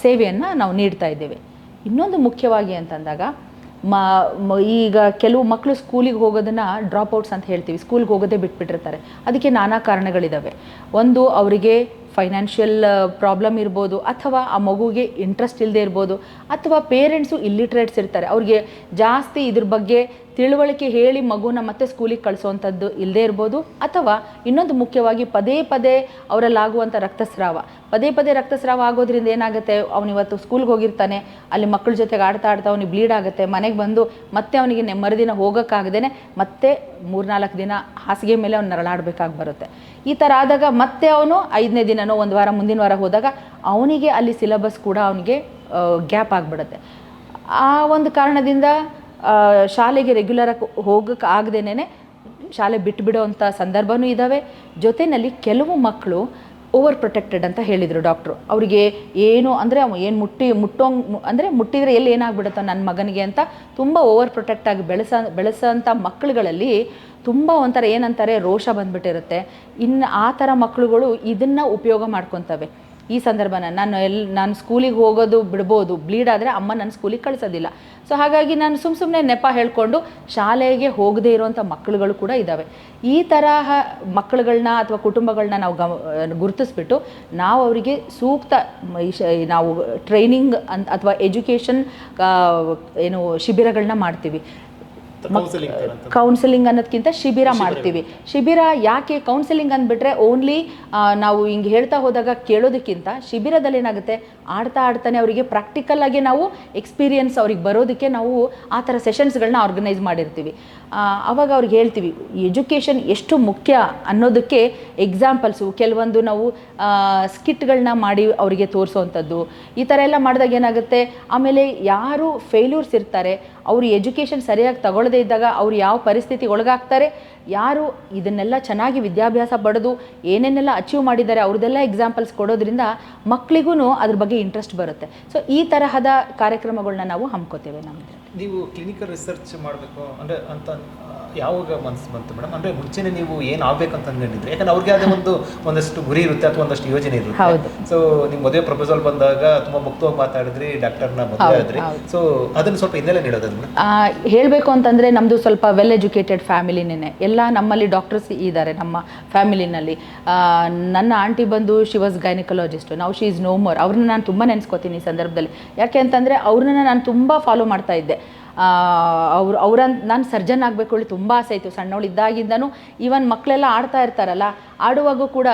ಸೇವೆಯನ್ನು ನಾವು ನೀಡ್ತಾ ಇದ್ದೇವೆ. ಇನ್ನೊಂದು ಮುಖ್ಯವಾಗಿ ಅಂತಂದಾಗ ಈಗ ಕೆಲವು ಮಕ್ಕಳು ಸ್ಕೂಲಿಗೆ ಹೋಗೋದನ್ನು ಡ್ರಾಪ್ಔಟ್ಸ್ ಅಂತ ಹೇಳ್ತೀವಿ, ಸ್ಕೂಲ್ಗೆ ಹೋಗೋದೇ ಬಿಟ್ಬಿಟ್ಟಿರ್ತಾರೆ. ಅದಕ್ಕೆ ನಾನಾ ಕಾರಣಗಳಿದ್ದಾವೆ. ಒಂದು, ಅವರಿಗೆ ಫೈನಾನ್ಷಿಯಲ್ ಪ್ರಾಬ್ಲಮ್ ಇರ್ಬೋದು, ಅಥವಾ ಆ ಮಗುಗೆ ಇಂಟ್ರೆಸ್ಟ್ ಇಲ್ಲದೆ ಇರ್ಬೋದು, ಅಥವಾ ಪೇರೆಂಟ್ಸು ಇಲ್ಲಿಟ್ರೇಟ್ಸ್ ಇರ್ತಾರೆ, ಅವ್ರಿಗೆ ಜಾಸ್ತಿ ಇದ್ರ ಬಗ್ಗೆ ತಿಳುವಳಿಕೆ ಹೇಳಿ ಮಗುನ ಮತ್ತೆ ಸ್ಕೂಲಿಗೆ ಕಳಿಸೋವಂಥದ್ದು ಇಲ್ಲದೆ ಇರ್ಬೋದು. ಅಥವಾ ಇನ್ನೊಂದು ಮುಖ್ಯವಾಗಿ ಪದೇ ಪದೇ ಅವರಲ್ಲಾಗುವಂಥ ರಕ್ತಸ್ರಾವ ಆಗೋದ್ರಿಂದ ಏನಾಗುತ್ತೆ, ಅವನಿವತ್ತು ಸ್ಕೂಲ್ಗೆ ಹೋಗಿರ್ತಾನೆ, ಅಲ್ಲಿ ಮಕ್ಕಳ ಜೊತೆಗೆ ಆಡ್ತಾ ಅವನಿಗೆ ಬ್ಲೀಡ್ ಆಗುತ್ತೆ, ಮನೆಗೆ ಬಂದು ಮತ್ತೆ ಅವನಿಗೆ ಮರುದಿನ ಹೋಗೋಕ್ಕಾಗದೇ ಮತ್ತೆ 3-4 ದಿನ ಹಾಸಿಗೆ ಮೇಲೆ ಅವ್ನು ನರಳಾಡಬೇಕಾಗಿ ಬರುತ್ತೆ. ಈ ಥರ ಆದಾಗ ಮತ್ತೆ ಅವನು 5ನೇ ದಿನನೋ ಒಂದು ವಾರ ಮುಂದಿನ ವಾರ ಹೋದಾಗ ಅವನಿಗೆ ಅಲ್ಲಿ ಸಿಲೆಬಸ್ ಕೂಡ ಅವನಿಗೆ ಗ್ಯಾಪ್ ಆಗಿಬಿಡುತ್ತೆ. ಆ ಒಂದು ಕಾರಣದಿಂದ ಶಾಲೆಗೆ ರೆಗ್ಯುಲರಾಗಿ ಹೋಗೋಕ್ಕೆ ಆಗದೇನೆ ಶಾಲೆ ಬಿಟ್ಟುಬಿಡೋವಂಥ ಸಂದರ್ಭವೂ ಇದ್ದಾವೆ. ಜೊತೆಯಲ್ಲಿ ಕೆಲವು ಮಕ್ಕಳು ಓವರ್ ಪ್ರೊಟೆಕ್ಟೆಡ್ ಅಂತ ಹೇಳಿದರು ಡಾಕ್ಟ್ರು. ಅವರಿಗೆ ಏನು ಅಂದರೆ ಏನು ಮುಟ್ಟಿದರೆ ಎಲ್ಲಿ ಏನಾಗ್ಬಿಡುತ್ತೋ ನನ್ನ ಮಗನಿಗೆ ಅಂತ ತುಂಬ ಓವರ್ ಪ್ರೊಟೆಕ್ಟ್ ಆಗಿ ಬೆಳೆಸೋಂಥ ಮಕ್ಕಳುಗಳಲ್ಲಿ ತುಂಬ ಒಂಥರ ಏನಂತಾರೆ ರೋಷ ಬಂದುಬಿಟ್ಟಿರುತ್ತೆ. ಇನ್ನು ಆ ಥರ ಮಕ್ಕಳುಗಳು ಇದನ್ನು ಉಪಯೋಗ ಮಾಡ್ಕೊತವೆ. ಈ ಸಂದರ್ಭನ ನಾನು ಸ್ಕೂಲಿಗೆ ಹೋಗೋದು ಬಿಡ್ಬೋದು, ಬ್ಲೀಡ್ ಆದರೆ ಅಮ್ಮ ನನ್ನ ಸ್ಕೂಲಿಗೆ ಕಳಿಸೋದಿಲ್ಲ, ಸೊ ಹಾಗಾಗಿ ನಾನು ಸುಮ್ಮನೆ ನೆಪ ಹೇಳ್ಕೊಂಡು ಶಾಲೆಗೆ ಹೋಗದೇ ಇರುವಂಥ ಮಕ್ಕಳುಗಳು ಕೂಡ ಇದ್ದಾವೆ. ಈ ತರಹ ಮಕ್ಕಳುಗಳನ್ನ ಅಥವಾ ಕುಟುಂಬಗಳನ್ನ ನಾವು ಗುರುತಿಸ್ಬಿಟ್ಟು ನಾವು ಅವರಿಗೆ ಸೂಕ್ತ ನಾವು ಟ್ರೈನಿಂಗ್ ಅಥವಾ ಎಜುಕೇಷನ್ ಶಿಬಿರಗಳನ್ನ ಮಾಡ್ತೀವಿ. ಕೌನ್ಸಿಲಿಂಗ್ ಅನ್ನೋದಕ್ಕಿಂತ ಶಿಬಿರ ಮಾಡ್ತೀವಿ. ಶಿಬಿರ ಯಾಕೆ ಕೌನ್ಸಿಲಿಂಗ್ ಅಂದ್ಬಿಟ್ರೆ ಓನ್ಲಿ ನಾವು ಹಿಂಗೆ ಹೇಳ್ತಾ ಹೋದಾಗ ಕೇಳೋದಕ್ಕಿಂತ ಶಿಬಿರದಲ್ಲಿ ಏನಾಗುತ್ತೆ, ಆಡ್ತಾನೆ ಅವರಿಗೆ ಪ್ರಾಕ್ಟಿಕಲ್ ಆಗಿ ನಾವು ಎಕ್ಸ್ಪೀರಿಯನ್ಸ್ ಅವ್ರಿಗೆ ಬರೋದಕ್ಕೆ ನಾವು ಆ ಥರ ಸೆಷನ್ಸ್ಗಳನ್ನ ಆರ್ಗನೈಸ್ ಮಾಡಿರ್ತೀವಿ. ಆವಾಗ ಅವ್ರಿಗೆ ಹೇಳ್ತೀವಿ ಎಜುಕೇಷನ್ ಎಷ್ಟು ಮುಖ್ಯ ಅನ್ನೋದಕ್ಕೆ ಎಕ್ಸಾಂಪಲ್ಸು ಕೆಲವೊಂದು ನಾವು ಸ್ಕಿಟ್ಗಳನ್ನ ಮಾಡಿ ಅವರಿಗೆ ತೋರಿಸೋವಂಥದ್ದು. ಈ ಥರ ಎಲ್ಲ ಮಾಡಿದಾಗ ಏನಾಗುತ್ತೆ, ಆಮೇಲೆ ಯಾರು ಫೇಲ್ಯೂರ್ಸ್ ಇರ್ತಾರೆ, ಅವರು ಎಜುಕೇಷನ್ ಸರಿಯಾಗಿ ತಗೊಳ್ಳದೇ ಇದ್ದಾಗ ಅವ್ರು ಯಾವ ಪರಿಸ್ಥಿತಿ ಒಳಗಾಗ್ತಾರೆ, ಯಾರು ಇದನ್ನೆಲ್ಲ ಚೆನ್ನಾಗಿ ವಿದ್ಯಾಭ್ಯಾಸ ಪಡೆದು ಏನೇನೆಲ್ಲ ಅಚೀವ್ ಮಾಡಿದ್ದಾರೆ ಅವ್ರದ್ದೆಲ್ಲ ಎಕ್ಸಾಂಪಲ್ಸ್ ಕೊಡೋದ್ರಿಂದ ಮಕ್ಕಳಿಗೂ ಅದ್ರ ಬಗ್ಗೆ ಇಂಟ್ರೆಸ್ಟ್ ಬರುತ್ತೆ. ಸೊ ಈ ತರಹದ ಕಾರ್ಯಕ್ರಮಗಳನ್ನ ನಾವು ಹಮ್ಕೋತೇವೆ. ನಮ್ಮದು ನೀವು ಕ್ಲಿನಿಕಲ್ ರಿಸರ್ಚ್ ಮಾಡಬೇಕು ಅಂದರೆ ಅಂತ ಯಾವಾಗ ಮನಸ್ಸು ಬಂತು ಮೇಡಮ್? ಅಂದರೆ ಮುಂಚೆನೇ ನೀವು ಏನು ಆಗಬೇಕಂತ ಅಂದ್ಕೊಂಡಿದ್ರೆ, ಯಾಕಂದ್ರೆ ಅವ್ರಿಗೆ ಅದೇ ಒಂದಷ್ಟು ಗುರಿ ಇರುತ್ತೆ ಅಥವಾ ಒಂದಷ್ಟು ಯೋಜನೆ ಇರುತ್ತೆ. ಹೌದು. ಸೊ ನಿಮ್ಮ ಮದುವೆ ಪ್ರಪೋಸಲ್ ಬಂದಾಗ ತುಂಬ ಮುಕ್ತವಾಗಿ ಮಾತಾಡಿದ್ರಿ, ಡಾಕ್ಟರ್ನ ಮದುವೆ ಆದ್ರಿ. ಸೊ ಅದನ್ನು ಸ್ವಲ್ಪ ಹಿನ್ನೆಲೆ ನೀಡೋದನ್ನು ಹೇಳಬೇಕು ಅಂತಂದರೆ ನಮ್ಮದು ಸ್ವಲ್ಪ ವೆಲ್ ಎಜುಕೇಟೆಡ್ ಫ್ಯಾಮಿಲಿನೇ. ಎಲ್ಲ ನಮ್ಮಲ್ಲಿ ಡಾಕ್ಟರ್ಸ್ ಇದ್ದಾರೆ ನಮ್ಮ ಫ್ಯಾಮಿಲಿನಲ್ಲಿ. ನನ್ನ ಆಂಟಿ ಬಂದು ಶಿ ವಾಸ್ ಗೈನಕಾಲಜಿಸ್ಟ್, ನಾವು ಶಿ ಈಸ್ ನೋ ಮೋರ್. ಅವ್ರನ್ನ ನಾನು ತುಂಬ ನೆನೆಸ್ಕೋತೀನಿ ಈ ಸಂದರ್ಭದಲ್ಲಿ. ಯಾಕೆ ಅಂತಂದರೆ ಅವ್ರನ್ನ ನಾನು ತುಂಬ ಫಾಲೋ ಮಾಡ್ತಾ ಇದ್ದೆ. ನಾನು ಸರ್ಜನ್ ಆಗಬೇಕು ಹೇಳಿ ತುಂಬ ಆಸೆ ಇತ್ತು ಸಣ್ಣವಳಿದ್ದಾಗಿಂದನೂ. ಈವನ್ ಮಕ್ಕಳೆಲ್ಲ ಆಡ್ತಾ ಇರ್ತಾರಲ್ಲ, ಆಡುವಾಗೂ ಕೂಡ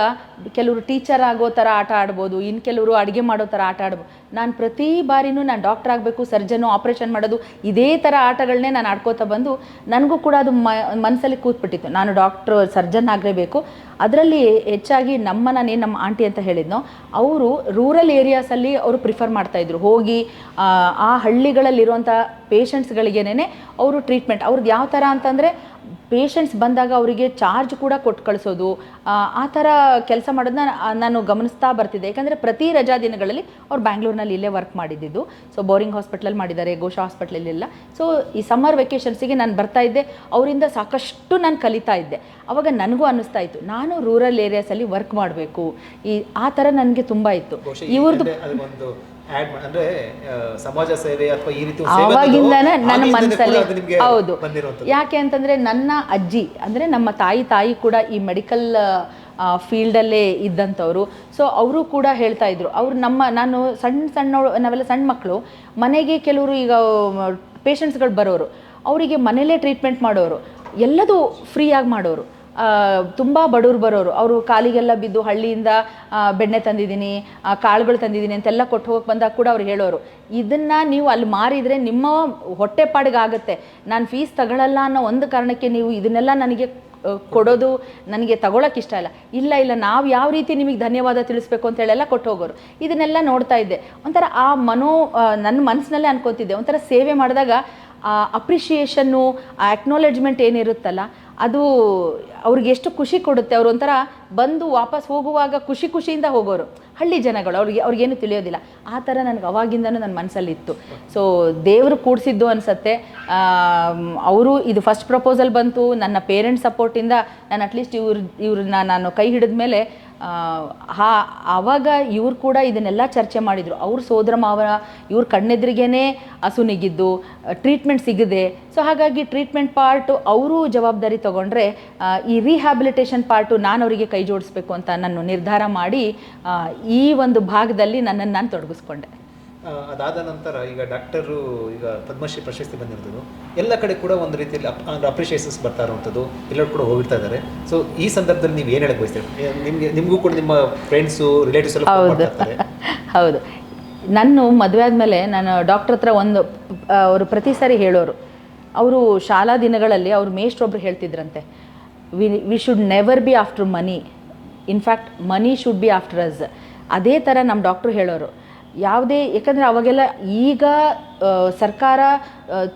ಕೆಲವರು ಟೀಚರ್ ಆಗೋ ಥರ ಆಟ ಆಡ್ಬೋದು, ಇನ್ನು ಕೆಲವರು ಅಡುಗೆ ಮಾಡೋ ಥರ ಆಟ ಆಡ್ಬೋದು. ನಾನು ಪ್ರತಿ ಬಾರಿನೂ ನಾನು ಡಾಕ್ಟರ್ ಆಗಬೇಕು, ಸರ್ಜನ್ನು, ಆಪ್ರೇಷನ್ ಮಾಡೋದು, ಇದೇ ಥರ ಆಟಗಳನ್ನೇ ನಾನು ಆಡ್ಕೋತಾ ಬಂದು ನನಗೂ ಕೂಡ ಅದು ಮನಸ್ಸಲ್ಲಿ ಕೂತ್ಬಿಟ್ಟಿತ್ತು, ನಾನು ಸರ್ಜನ್ ಆಗಲೇಬೇಕು. ಅದರಲ್ಲಿ ಹೆಚ್ಚಾಗಿ ನಮ್ಮ ಆಂಟಿ ಅಂತ ಹೇಳಿದ್ನೋ, ಅವರು ರೂರಲ್ ಏರಿಯಾಸಲ್ಲಿ ಅವರು ಪ್ರಿಫರ್ ಮಾಡ್ತಾಯಿದ್ರು. ಹೋಗಿ ಆ ಹಳ್ಳಿಗಳಲ್ಲಿರುವಂಥ ಪೇಷಂಟ್ಸ್ಗಳಿಗೇನೆ ಅವರು ಟ್ರೀಟ್ಮೆಂಟ್, ಅವ್ರಿಗೆ ಯಾವ ಥರ ಅಂತಂದರೆ ಪೇಷಂಟ್ಸ್ ಬಂದಾಗ ಅವರಿಗೆ ಚಾರ್ಜ್ ಕೂಡ ಕೊಟ್ಟು ಕಳಿಸೋದು, ಆ ಥರ ಕೆಲಸ ಮಾಡೋದನ್ನ ನಾನು ಗಮನಿಸ್ತಾ ಬರ್ತಿದ್ದೆ. ಯಾಕಂದರೆ ಪ್ರತಿ ರಜಾ ದಿನಗಳಲ್ಲಿ ಅವ್ರು ಬ್ಯಾಂಗ್ಳೂರಿನಲ್ಲಿ ಇಲ್ಲೇ ವರ್ಕ್ ಮಾಡಿದ್ದು. ಸೊ ಬೋರಿಂಗ್ ಹಾಸ್ಪಿಟ್ಲಲ್ಲಿ ಮಾಡಿದ್ದಾರೆ, ಗೋಶಾ ಹಾಸ್ಪಿಟ್ಲಲ್ಲೆಲ್ಲ. ಸೊ ಈ ಸಮ್ಮರ್ ವೆಕೇಷನ್ಸಿಗೆ ನಾನು ಬರ್ತಾ ಇದ್ದೆ, ಅವರಿಂದ ಸಾಕಷ್ಟು ನಾನು ಕಲಿತಾ ಇದ್ದೆ. ಆವಾಗ ನನಗೂ ಅನ್ನಿಸ್ತಾ ಇತ್ತು ನಾನು ರೂರಲ್ ಏರಿಯಾಸಲ್ಲಿ ವರ್ಕ್ ಮಾಡಬೇಕು, ಆ ಥರ ನನಗೆ ತುಂಬ ಇತ್ತು. ಇವ್ರದ್ದು ಅಂದ್ರೆ ಸಮಾಜ ಸೇವೆ ಅಥವಾ ಈ ರೀತಿ ಆವಾಗಿಂದಾನೆ ನನ್ನ ಮನಸ್ಸಲ್ಲಿ. ಹೌದು, ಯಾಕೆ ಅಂತಂದರೆ ನನ್ನ ಅಜ್ಜಿ ಅಂದರೆ ನಮ್ಮ ತಾಯಿ ಕೂಡ ಈ ಮೆಡಿಕಲ್ ಫೀಲ್ಡಲ್ಲೇ ಇದ್ದಂಥವ್ರು. ಸೊ ಅವರು ಕೂಡ ಹೇಳ್ತಾ ಇದ್ರು, ನಾನು ನಾವೆಲ್ಲ ಸಣ್ಣ ಮಕ್ಕಳು, ಮನೆಗೆ ಕೆಲವರು ಈಗ ಪೇಷಂಟ್ಸ್ಗಳು ಬರೋರು, ಅವರಿಗೆ ಮನೇಲೇ ಟ್ರೀಟ್ಮೆಂಟ್ ಮಾಡೋರು, ಎಲ್ಲದೂ ಫ್ರೀಯಾಗಿ ಮಾಡೋರು. ತುಂಬ ಬಡವ್ರು ಬರೋರು, ಅವರು ಕಾಲಿಗೆಲ್ಲ ಬಿದ್ದು ಹಳ್ಳಿಯಿಂದ ಬೆಣ್ಣೆ ತಂದಿದ್ದೀನಿ, ಕಾಳುಗಳು ತಂದಿದ್ದೀನಿ ಅಂತೆಲ್ಲ ಕೊಟ್ಟು ಹೋಗಕ್ಕೆ ಬಂದಾಗ ಕೂಡ ಅವ್ರು ಹೇಳೋರು, ಇದನ್ನು ನೀವು ಅಲ್ಲಿ ಮಾರಿದರೆ ನಿಮ್ಮ ಹೊಟ್ಟೆಪಾಡಿಗಾಗುತ್ತೆ, ನಾನು ಫೀಸ್ ತಗೊಳ್ಳಲ್ಲ ಅನ್ನೋ ಒಂದು ಕಾರಣಕ್ಕೆ ನೀವು ಇದನ್ನೆಲ್ಲ ನನಗೆ ಕೊಡೋದು ನನಗೆ ತಗೊಳಕ್ಕೆ ಇಷ್ಟ ಇಲ್ಲ, ನಾವು ಯಾವ ರೀತಿ ನಿಮಗೆ ಧನ್ಯವಾದ ತಿಳಿಸ್ಬೇಕು ಅಂತೇಳೆಲ್ಲ ಕೊಟ್ಟು ಹೋಗೋರು. ಇದನ್ನೆಲ್ಲ ನೋಡ್ತಾ ಇದ್ದೆ. ಒಂಥರ ನನ್ನ ಮನಸ್ಸಿನಲ್ಲೇ ಅನ್ಕೋತಿದ್ದೆ, ಒಂಥರ ಸೇವೆ ಮಾಡಿದಾಗ ಅಪ್ರಿಷಿಯೇಷನ್ನು, ಅಕ್ನಾಲೆಜ್ಮೆಂಟ್ ಏನಿರುತ್ತಲ್ಲ, ಅದು ಅವ್ರಿಗೆ ಎಷ್ಟು ಖುಷಿ ಕೊಡುತ್ತೆ. ಅವರು ಒಂಥರ ಬಂದು ವಾಪಸ್ ಹೋಗುವಾಗ ಖುಷಿಯಿಂದ ಹೋಗೋರು. ಹಳ್ಳಿ ಜನಗಳು, ಅವ್ರಿಗೇನು ತಿಳಿಯೋದಿಲ್ಲ. ಆ ಥರ ನನಗೆ ಅವಾಗಿಂದನೂ ನನ್ನ ಮನಸ್ಸಲ್ಲಿತ್ತು. ಸೊ ದೇವರು ಕೂಡಿಸಿದ್ದು ಅನಿಸತ್ತೆ. ಅವರು ಇದು ಫಸ್ಟ್ ಪ್ರಪೋಸಲ್ ಬಂತು, ನನ್ನ ಪೇರೆಂಟ್ಸ್ ಸಪೋರ್ಟಿಂದ ನಾನು ಅಟ್ಲೀಸ್ಟ್ ಇವ್ರನ್ನ ನಾನು ಕೈ ಹಿಡಿದ ಮೇಲೆ ಆವಾಗ ಇವ್ರು ಕೂಡ ಇದನ್ನೆಲ್ಲ ಚರ್ಚೆ ಮಾಡಿದರು. ಅವ್ರ ಸೋದರ ಮಾವ ಇವ್ರ ಕಣ್ಣೆದ್ರಿಗೇ ಹಸುನಿಗಿದ್ದು ಟ್ರೀಟ್ಮೆಂಟ್ ಸಿಗದೆ, ಸೊ ಹಾಗಾಗಿ ಟ್ರೀಟ್ಮೆಂಟ್ ಪಾರ್ಟು ಅವರು ಜವಾಬ್ದಾರಿ ತೊಗೊಂಡ್ರೆ ಈ ರಿಹ್ಯಾಬಿಲಿಟೇಷನ್ ಪಾರ್ಟು ನಾನು ಅವರಿಗೆ ಕೈ ಜೋಡಿಸ್ಬೇಕು ಅಂತ ನಾನು ನಿರ್ಧಾರ ಮಾಡಿ ಈ ಒಂದು ಭಾಗದಲ್ಲಿ ನನ್ನನ್ನು ನಾನು ತೊಡಗಿಸ್ಕೊಂಡೆ. ಅದಾದ ನಂತರ ಈಗ ಡಾಕ್ಟರು ಈಗ ಪದ್ಮಶ್ರೀ ಪ್ರಶಸ್ತಿ ಬಂದಿರೋದು ಎಲ್ಲ ಕಡೆ ಕೂಡ ಒಂದು ರೀತಿಯಲ್ಲಿ ಅಪ್ರಿಷಿಯೇಷನ್ಸ್ ಬರ್ತಾ ಇರುವಂಥದ್ದು, ಎಲ್ಲರೂ ಕೂಡ ಹೋಗ್ತಾ ಇದ್ದಾರೆ. ಸೊ ಈ ಸಂದರ್ಭದಲ್ಲಿ ನೀವು ಏನು ಹೇಳಕ್ಕೆ ಬಯಸ್ತೀರಿ? ನಿಮಗೂ ಕೂಡ ನಿಮ್ಮ ಫ್ರೆಂಡ್ಸು ರಿಲೇಟಿವ್ಸ್ ಎಲ್ಲ ಹೌದು ಹೌದು. ನಾನು ಮದುವೆ ಆದಮೇಲೆ ನಾನು ಡಾಕ್ಟ್ರ್ ಹತ್ರ ಅವರು ಪ್ರತಿ ಸಾರಿ ಹೇಳೋರು, ಅವರು ಶಾಲಾ ದಿನಗಳಲ್ಲಿ ಅವ್ರ ಮೇಷ್ಟ್ರೊಬ್ರು ಹೇಳ್ತಿದ್ರಂತೆ, we should never be after money, in fact money should be after us. ಅದೇ ಥರ ನಮ್ಮ ಡಾಕ್ಟ್ರು ಹೇಳೋರು. ಯಾವುದೇ, ಯಾಕಂದರೆ ಅವಾಗೆಲ್ಲ ಈಗ ಸರ್ಕಾರ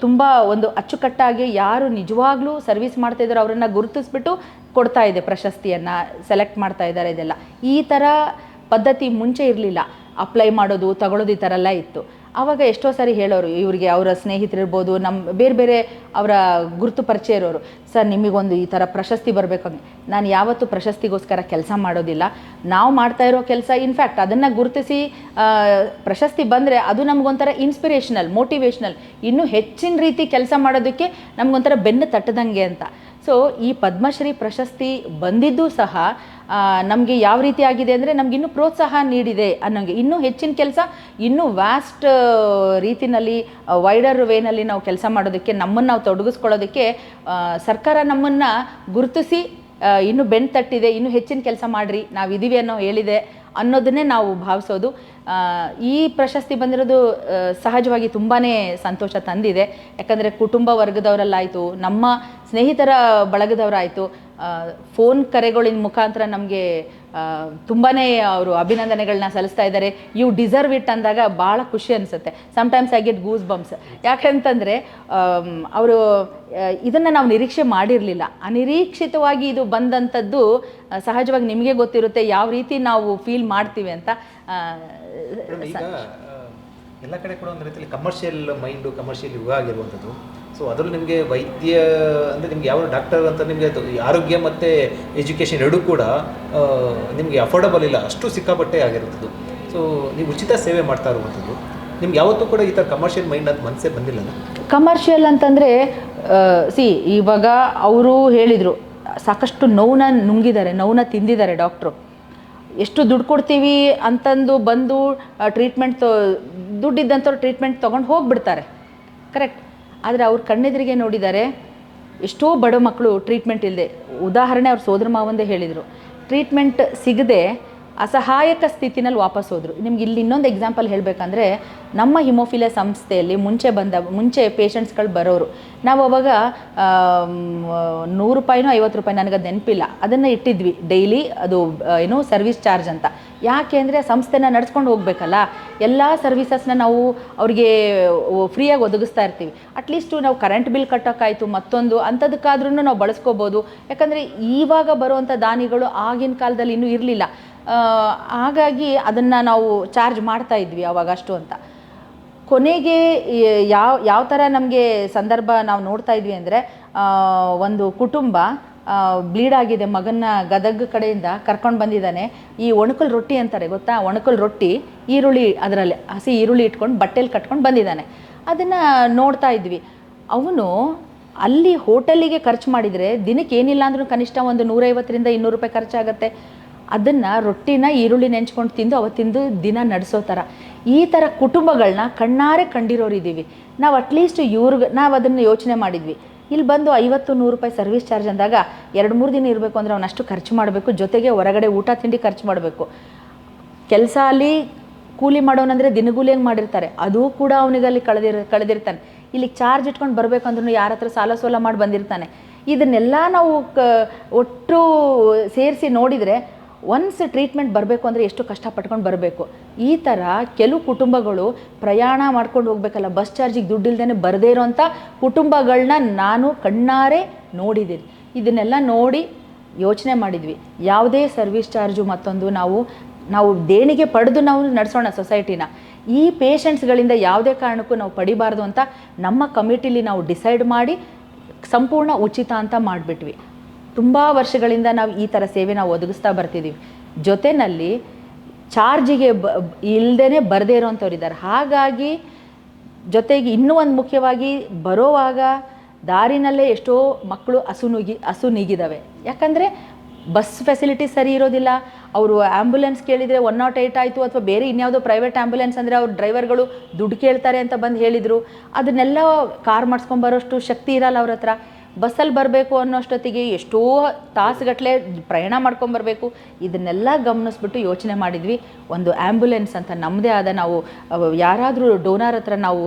ತುಂಬ ಒಂದು ಅಚ್ಚುಕಟ್ಟಾಗಿ ಯಾರು ನಿಜವಾಗ್ಲೂ ಸರ್ವಿಸ್ ಮಾಡ್ತಾಯಿದ್ರು ಅವರನ್ನು ಗುರುತಿಸ್ಬಿಟ್ಟು ಕೊಡ್ತಾ ಇದೆ, ಪ್ರಶಸ್ತಿಯನ್ನು ಸೆಲೆಕ್ಟ್ ಮಾಡ್ತಾ ಇದ್ದಾರೆ. ಇದೆಲ್ಲ ಈ ಥರ ಪದ್ಧತಿ ಮುಂಚೆ ಇರಲಿಲ್ಲ. ಅಪ್ಲೈ ಮಾಡೋದು ತಗೊಳ್ಳೋದು ಈ ಥರ ಎಲ್ಲ ಇತ್ತು. ಆವಾಗ ಎಷ್ಟೋ ಸಾರಿ ಹೇಳೋರು, ಇವರಿಗೆ ಅವರ ಸ್ನೇಹಿತರಿರ್ಬೋದು, ನಮ್ಮ ಬೇರೆ ಬೇರೆ ಅವರ ಗುರುತು ಪರಿಚಯ ಇರೋರು, ಸರ್ ನಿಮಗೊಂದು ಈ ಥರ ಪ್ರಶಸ್ತಿ ಬರಬೇಕು. ನಾನು ಯಾವತ್ತೂ ಪ್ರಶಸ್ತಿಗೋಸ್ಕರ ಕೆಲಸ ಮಾಡೋದಿಲ್ಲ. ನಾವು ಮಾಡ್ತಾ ಇರೋ ಕೆಲಸ, ಇನ್ಫ್ಯಾಕ್ಟ್ ಅದನ್ನು ಗುರುತಿಸಿ ಪ್ರಶಸ್ತಿ ಬಂದರೆ ಅದು ನಮಗೊಂಥರ ಇನ್ಸ್ಪಿರೇಷನಲ್, ಮೋಟಿವೇಶ್ನಲ್, ಇನ್ನೂ ಹೆಚ್ಚಿನ ರೀತಿ ಕೆಲಸ ಮಾಡೋದಕ್ಕೆ ನಮಗೊಂಥರ ಬೆನ್ನು ತಟ್ಟದಂಗೆ ಅಂತ. ಸೊ ಈ ಪದ್ಮಶ್ರೀ ಪ್ರಶಸ್ತಿ ಬಂದಿದ್ದು ಸಹ ನಮಗೆ ಯಾವ ರೀತಿ ಆಗಿದೆ ಅಂದರೆ ನಮಗಿನ್ನೂ ಪ್ರೋತ್ಸಾಹ ನೀಡಿದೆ ಅನ್ನೋಂಗೆ, ಇನ್ನೂ ಹೆಚ್ಚಿನ ಕೆಲಸ, ಇನ್ನೂ ವ್ಯಾಸ್ಟ್ ರೀತಿಯಲ್ಲಿ ವೈಡರ್ ವೇನಲ್ಲಿ ನಾವು ಕೆಲಸ ಮಾಡೋದಕ್ಕೆ, ನಮ್ಮನ್ನು ನಾವು ತೊಡಗಿಸ್ಕೊಳ್ಳೋದಕ್ಕೆ ಸರ್ಕಾರ ನಮ್ಮನ್ನು ಗುರುತಿಸಿ ಇನ್ನೂ ಬೆನ್ನು ತಟ್ಟಿದೆ, ಇನ್ನೂ ಹೆಚ್ಚಿನ ಕೆಲಸ ಮಾಡಿರಿ, ನಾವಿದ್ದೀವಿ ಅನ್ನೋ ಹೇಳಿದೆ ಅನ್ನೋದನ್ನೇ ನಾವು ಭಾವಿಸೋದು. ಈ ಪ್ರಶಸ್ತಿ ಬಂದಿರೋದು ಸಹಜವಾಗಿ ತುಂಬಾ ಸಂತೋಷ ತಂದಿದೆ. ಯಾಕಂದರೆ ಕುಟುಂಬ ವರ್ಗದವರಲ್ಲಾಯಿತು, ನಮ್ಮ ಸ್ನೇಹಿತರ ಬಳಗದವರಾಯಿತು, ಫೋನ್ ಕರೆಗಳಿನ ಮುಖಾಂತರ ನಮಗೆ ತುಂಬಾ ಅವರು ಅಭಿನಂದನೆಗಳನ್ನ ಸಲ್ಲಿಸ್ತಾ ಇದ್ದಾರೆ. ಯು ಡಿಸರ್ವ್ ಇಟ್ ಅಂದಾಗ ಭಾಳ ಖುಷಿ ಅನಿಸುತ್ತೆ. Sometimes I get goose bumps. ಯಾಕಂತಂದರೆ ಅವರು ಇದನ್ನು ನಾವು ನಿರೀಕ್ಷೆ ಮಾಡಿರಲಿಲ್ಲ. ಅನಿರೀಕ್ಷಿತವಾಗಿ ಇದು ಬಂದಂಥದ್ದು ಸಹಜವಾಗಿ ನಿಮಗೆ ಗೊತ್ತಿರುತ್ತೆ ಯಾವ ರೀತಿ ನಾವು ಫೀಲ್ ಮಾಡ್ತೀವಿ ಅಂತ. ಈಗ ಎಲ್ಲ ಕಡೆ ಕೂಡ ಒಂದು ರೀತಿಯಲ್ಲಿ ಕಮರ್ಷಿಯಲ್ ಮೈಂಡು, ಕಮರ್ಷಿಯಲ್ ಯುಗ ಆಗಿರುವಂಥದ್ದು. ಸೊ ಅದರಲ್ಲಿ ನಿಮಗೆ ವೈದ್ಯ ಅಂದರೆ ನಿಮ್ಗೆ ಯಾವ ಡಾಕ್ಟರ್ ಅಂತ ನಿಮಗೆ ಆರೋಗ್ಯ ಮತ್ತು ಎಜುಕೇಷನ್ ಎರಡೂ ಕೂಡ ನಿಮಗೆ ಅಫೋರ್ಡಬಲ್ ಇಲ್ಲ, ಅಷ್ಟು ಸಿಕ್ಕಾಪಟ್ಟೆ ಆಗಿರುತ್ತದೆ. ಸೊ ನೀವು ಉಚಿತ ಸೇವೆ ಮಾಡ್ತಾ ಇರುವಂಥದ್ದು, ನಿಮ್ಗೆ ಯಾವತ್ತೂ ಕೂಡ ಈ ಥರ ಕಮರ್ಷಿಯಲ್ ಮೈಂಡ್ ಅಂತ ಮನಸ್ಸೇ ಬಂದಿಲ್ಲ? ಕಮರ್ಷಿಯಲ್ ಅಂತಂದರೆ ಇವಾಗ ಅವರು ಹೇಳಿದರು, ಸಾಕಷ್ಟು ನೋವನ್ನ ನುಂಗಿದ್ದಾರೆ, ನೋವನ್ನ ತಿಂದಿದ್ದಾರೆ ಡಾಕ್ಟ್ರು. ಎಷ್ಟು ದುಡ್ಡು ಕೊಡ್ತೀವಿ ಅಂತಂದು ಬಂದು ಟ್ರೀಟ್ಮೆಂಟ್ ದುಡ್ಡಿದ್ದಂಥವ್ರು ಟ್ರೀಟ್ಮೆಂಟ್ ತೊಗೊಂಡು ಹೋಗಿಬಿಡ್ತಾರೆ, ಕರೆಕ್ಟ್. ಆದರೆ ಅವ್ರ ಕಣ್ಣೆದುರಿಗೆ ನೋಡಿದ್ದಾರೆ ಎಷ್ಟೋ ಬಡ ಮಕ್ಕಳು ಟ್ರೀಟ್ಮೆಂಟ್ ಇಲ್ಲದೆ. ಉದಾಹರಣೆ ಅವ್ರ ಸೋದರ ಮಾವಂದೇ ಹೇಳಿದರು, ಟ್ರೀಟ್ಮೆಂಟ್ ಸಿಗದೆ ಅಸಹಾಯಕ ಸ್ಥಿತಿನಲ್ಲಿ ವಾಪಸ್ ಹೋದರು. ನಿಮ್ಗೆ ಇಲ್ಲಿ ಇನ್ನೊಂದು ಎಕ್ಸಾಂಪಲ್ ಹೇಳಬೇಕಂದ್ರೆ, ನಮ್ಮ ಹಿಮೋಫಿಲಿಯಾ ಸಂಸ್ಥೆಯಲ್ಲಿ ಮುಂಚೆ ಪೇಷಂಟ್ಸ್ಗಳು ಬರೋರು, ನಾವು ಅವಾಗ 100 ರೂಪಾಯಿನೋ 50 ರೂಪಾಯಿ, ನನಗದು ನೆನಪಿಲ್ಲ, ಅದನ್ನು ಇಟ್ಟಿದ್ವಿ ಡೈಲಿ, ಅದು ಸರ್ವಿಸ್ ಚಾರ್ಜ್ ಅಂತ. ಯಾಕೆ ಅಂದರೆ ಸಂಸ್ಥೆನ ನಡ್ಸ್ಕೊಂಡು ಹೋಗಬೇಕಲ್ಲ, ಎಲ್ಲ ಸರ್ವಿಸಸ್ನ ನಾವು ಅವ್ರಿಗೆ ಫ್ರೀಯಾಗಿ ಒದಗಿಸ್ತಾ ಇರ್ತೀವಿ. ಅಟ್ಲೀಸ್ಟು ನಾವು ಕರೆಂಟ್ ಬಿಲ್ ಕಟ್ಟೋಕ್ಕಾಯಿತು, ಮತ್ತೊಂದು ಅಂಥದಕ್ಕಾದ್ರೂ ನಾವು ಬಳಸ್ಕೋಬೋದು. ಯಾಕಂದರೆ ಇವಾಗ ಬರುವಂಥ ದಾನಿಗಳು ಆಗಿನ ಕಾಲದಲ್ಲಿ ಇನ್ನೂ ಇರಲಿಲ್ಲ. ಹಾಗಾಗಿ ಅದನ್ನು ನಾವು ಚಾರ್ಜ್ ಮಾಡ್ತಾ ಇದ್ವಿ ಆವಾಗ ಅಷ್ಟು ಅಂತ. ಕೊನೆಗೆ ಯಾವ ಥರ ನಮಗೆ ಸಂದರ್ಭ ನಾವು ನೋಡ್ತಾ ಇದ್ವಿ ಅಂದರೆ, ಒಂದು ಕುಟುಂಬ ಬ್ಲೀಡ್ ಆಗಿದೆ, ಮಗನ್ನ ಗದಗ ಕಡೆಯಿಂದ ಕರ್ಕೊಂಡು ಬಂದಿದ್ದಾನೆ. ಈ ಒಣಕಲ್ ರೊಟ್ಟಿ ಅಂತಾರೆ ಗೊತ್ತಾ, ಒಣಕಲ್ ರೊಟ್ಟಿ, ಈರುಳ್ಳಿ, ಅದರಲ್ಲಿ ಹಸಿ ಈರುಳ್ಳಿ ಇಟ್ಕೊಂಡು ಬಟ್ಟೆಲಿ ಕಟ್ಕೊಂಡು ಬಂದಿದ್ದಾನೆ. ಅದನ್ನು ನೋಡ್ತಾ ಇದ್ವಿ. ಅವನು ಅಲ್ಲಿ ಹೋಟೆಲಿಗೆ ಖರ್ಚು ಮಾಡಿದರೆ ದಿನಕ್ಕೆ ಏನಿಲ್ಲ ಅಂದ್ರೂ ಕನಿಷ್ಠ ಒಂದು 150ರಿಂದ 200 ರೂಪಾಯಿ ಖರ್ಚಾಗತ್ತೆ. ಅದನ್ನು ರೊಟ್ಟಿನ ಈರುಳ್ಳಿ ನೆಂಚ್ಕೊಂಡು ತಿಂದು ಅವತ್ತಿಂದು ದಿನ ನಡೆಸೋ ಥರ, ಈ ಥರ ಕುಟುಂಬಗಳನ್ನ ಕಣ್ಣಾರೆ ಕಂಡಿರೋರಿದ್ದೀವಿ ನಾವು. ಅಟ್ಲೀಸ್ಟ್ ನಾವು ಅದನ್ನು ಯೋಚನೆ ಮಾಡಿದ್ವಿ. ಇಲ್ಲಿ ಬಂದು 50-100 ರೂಪಾಯಿ ಸರ್ವಿಸ್ ಚಾರ್ಜ್ ಅಂದಾಗ 2-3 ದಿನ ಇರಬೇಕು ಅಂದರೆ ಅವನಷ್ಟು ಖರ್ಚು ಮಾಡಬೇಕು, ಜೊತೆಗೆ ಹೊರಗಡೆ ಊಟ ತಿಂಡಿ ಖರ್ಚು ಮಾಡಬೇಕು. ಕೆಲಸ ಅಲ್ಲಿ ಕೂಲಿ ಮಾಡೋನಂದರೆ ದಿನಗೂಲಿಯಂಗೆ ಮಾಡಿರ್ತಾರೆ, ಅದು ಕೂಡ ಅವನಿಗೆ ಅಲ್ಲಿ ಕಳೆದಿರ್ತಾನೆ. ಇಲ್ಲಿ ಚಾರ್ಜ್ ಇಟ್ಕೊಂಡು ಬರಬೇಕಂದ್ರೂ ಯಾರ ಹತ್ರ ಸಾಲ ಸೋಲ ಮಾಡಿ ಬಂದಿರ್ತಾನೆ. ಇದನ್ನೆಲ್ಲ ನಾವು ಒಟ್ಟು ಸೇರಿಸಿ ನೋಡಿದರೆ ಒನ್ಸ್ ಟ್ರೀಟ್ಮೆಂಟ್ ಬರಬೇಕು ಅಂದರೆ ಎಷ್ಟು ಕಷ್ಟಪಟ್ಕೊಂಡು ಬರಬೇಕು. ಈ ಥರ ಕೆಲವು ಕುಟುಂಬಗಳು ಪ್ರಯಾಣ ಮಾಡ್ಕೊಂಡು ಹೋಗಬೇಕಲ್ಲ, ಬಸ್ ಚಾರ್ಜಿಗೆ ದುಡ್ಡಿಲ್ದೇ ಬರದೇ ಇರೋಂಥ ಕುಟುಂಬಗಳನ್ನ ನಾನು ಕಣ್ಣಾರೆ ನೋಡಿದ್ದೀನಿ. ಇದನ್ನೆಲ್ಲ ನೋಡಿ ಯೋಚನೆ ಮಾಡಿದ್ವಿ, ಯಾವುದೇ ಸರ್ವಿಸ್ ಚಾರ್ಜು ಮತ್ತೊಂದು ನಾವು ದೇಣಿಗೆ ಪಡೆದು ನಾವು ನಡೆಸೋಣ ಸೊಸೈಟಿನ. ಈ ಪೇಷಂಟ್ಸ್ಗಳಿಂದ ಯಾವುದೇ ಕಾರಣಕ್ಕೂ ನಾವು ಪಡಿಬಾರ್ದು ಅಂತ ನಮ್ಮ ಕಮಿಟಿಲಿ ನಾವು ಡಿಸೈಡ್ ಮಾಡಿ ಸಂಪೂರ್ಣ ಉಚಿತ ಅಂತ ಮಾಡಿಬಿಟ್ವಿ. ತುಂಬ ವರ್ಷಗಳಿಂದ ನಾವು ಈ ಥರ ಸೇವೆ ನಾವು ಒದಗಿಸ್ತಾ ಬರ್ತಿದ್ದೀವಿ. ಜೊತೆಯಲ್ಲಿ ಚಾರ್ಜಿಗೆ ಇಲ್ಲದೇ ಬರದೇ ಇರೋವಂಥವ್ರು ಇದ್ದಾರೆ. ಹಾಗಾಗಿ ಜೊತೆಗೆ ಇನ್ನೂ ಒಂದು ಮುಖ್ಯವಾಗಿ ಬರೋವಾಗ ದಾರಿನಲ್ಲೇ ಎಷ್ಟೋ ಮಕ್ಕಳು ಹಸು ನೀಗಿದ್ದಾವೆ. ಯಾಕಂದರೆ ಬಸ್ ಫೆಸಿಲಿಟಿ ಸರಿ ಇರೋದಿಲ್ಲ. ಅವರು ಆ್ಯಂಬುಲೆನ್ಸ್ ಕೇಳಿದರೆ 108 ಆಯಿತು, ಅಥವಾ ಬೇರೆ ಇನ್ಯಾವುದೋ ಪ್ರೈವೇಟ್ ಆ್ಯಂಬುಲೆನ್ಸ್ ಅಂದರೆ ಅವ್ರ ಡ್ರೈವರ್ಗಳು ದುಡ್ಡು ಕೇಳ್ತಾರೆ ಅಂತ ಬಂದು ಹೇಳಿದರು. ಅದನ್ನೆಲ್ಲ ಕಾರ್ ಮಾಡಿಸ್ಕೊಂಬರೋಷ್ಟು ಶಕ್ತಿ ಇರಲ್ಲ ಅವ್ರ ಹತ್ರ. ಬಸ್ಸಲ್ಲಿ ಬರಬೇಕು ಅನ್ನೋಷ್ಟೊತ್ತಿಗೆ ಎಷ್ಟೋ ತಾಸುಗಟ್ಟಲೆ ಪ್ರಯಾಣ ಮಾಡ್ಕೊಂಬರ್ಬೇಕು. ಇದನ್ನೆಲ್ಲ ಗಮನಿಸ್ಬಿಟ್ಟು ಯೋಚನೆ ಮಾಡಿದ್ವಿ, ಒಂದು ಆ್ಯಂಬುಲೆನ್ಸ್ ಅಂತ ನಮ್ಮದೇ ಆದ, ನಾವು ಯಾರಾದರೂ ಡೋನರ್ ಹತ್ರ ನಾವು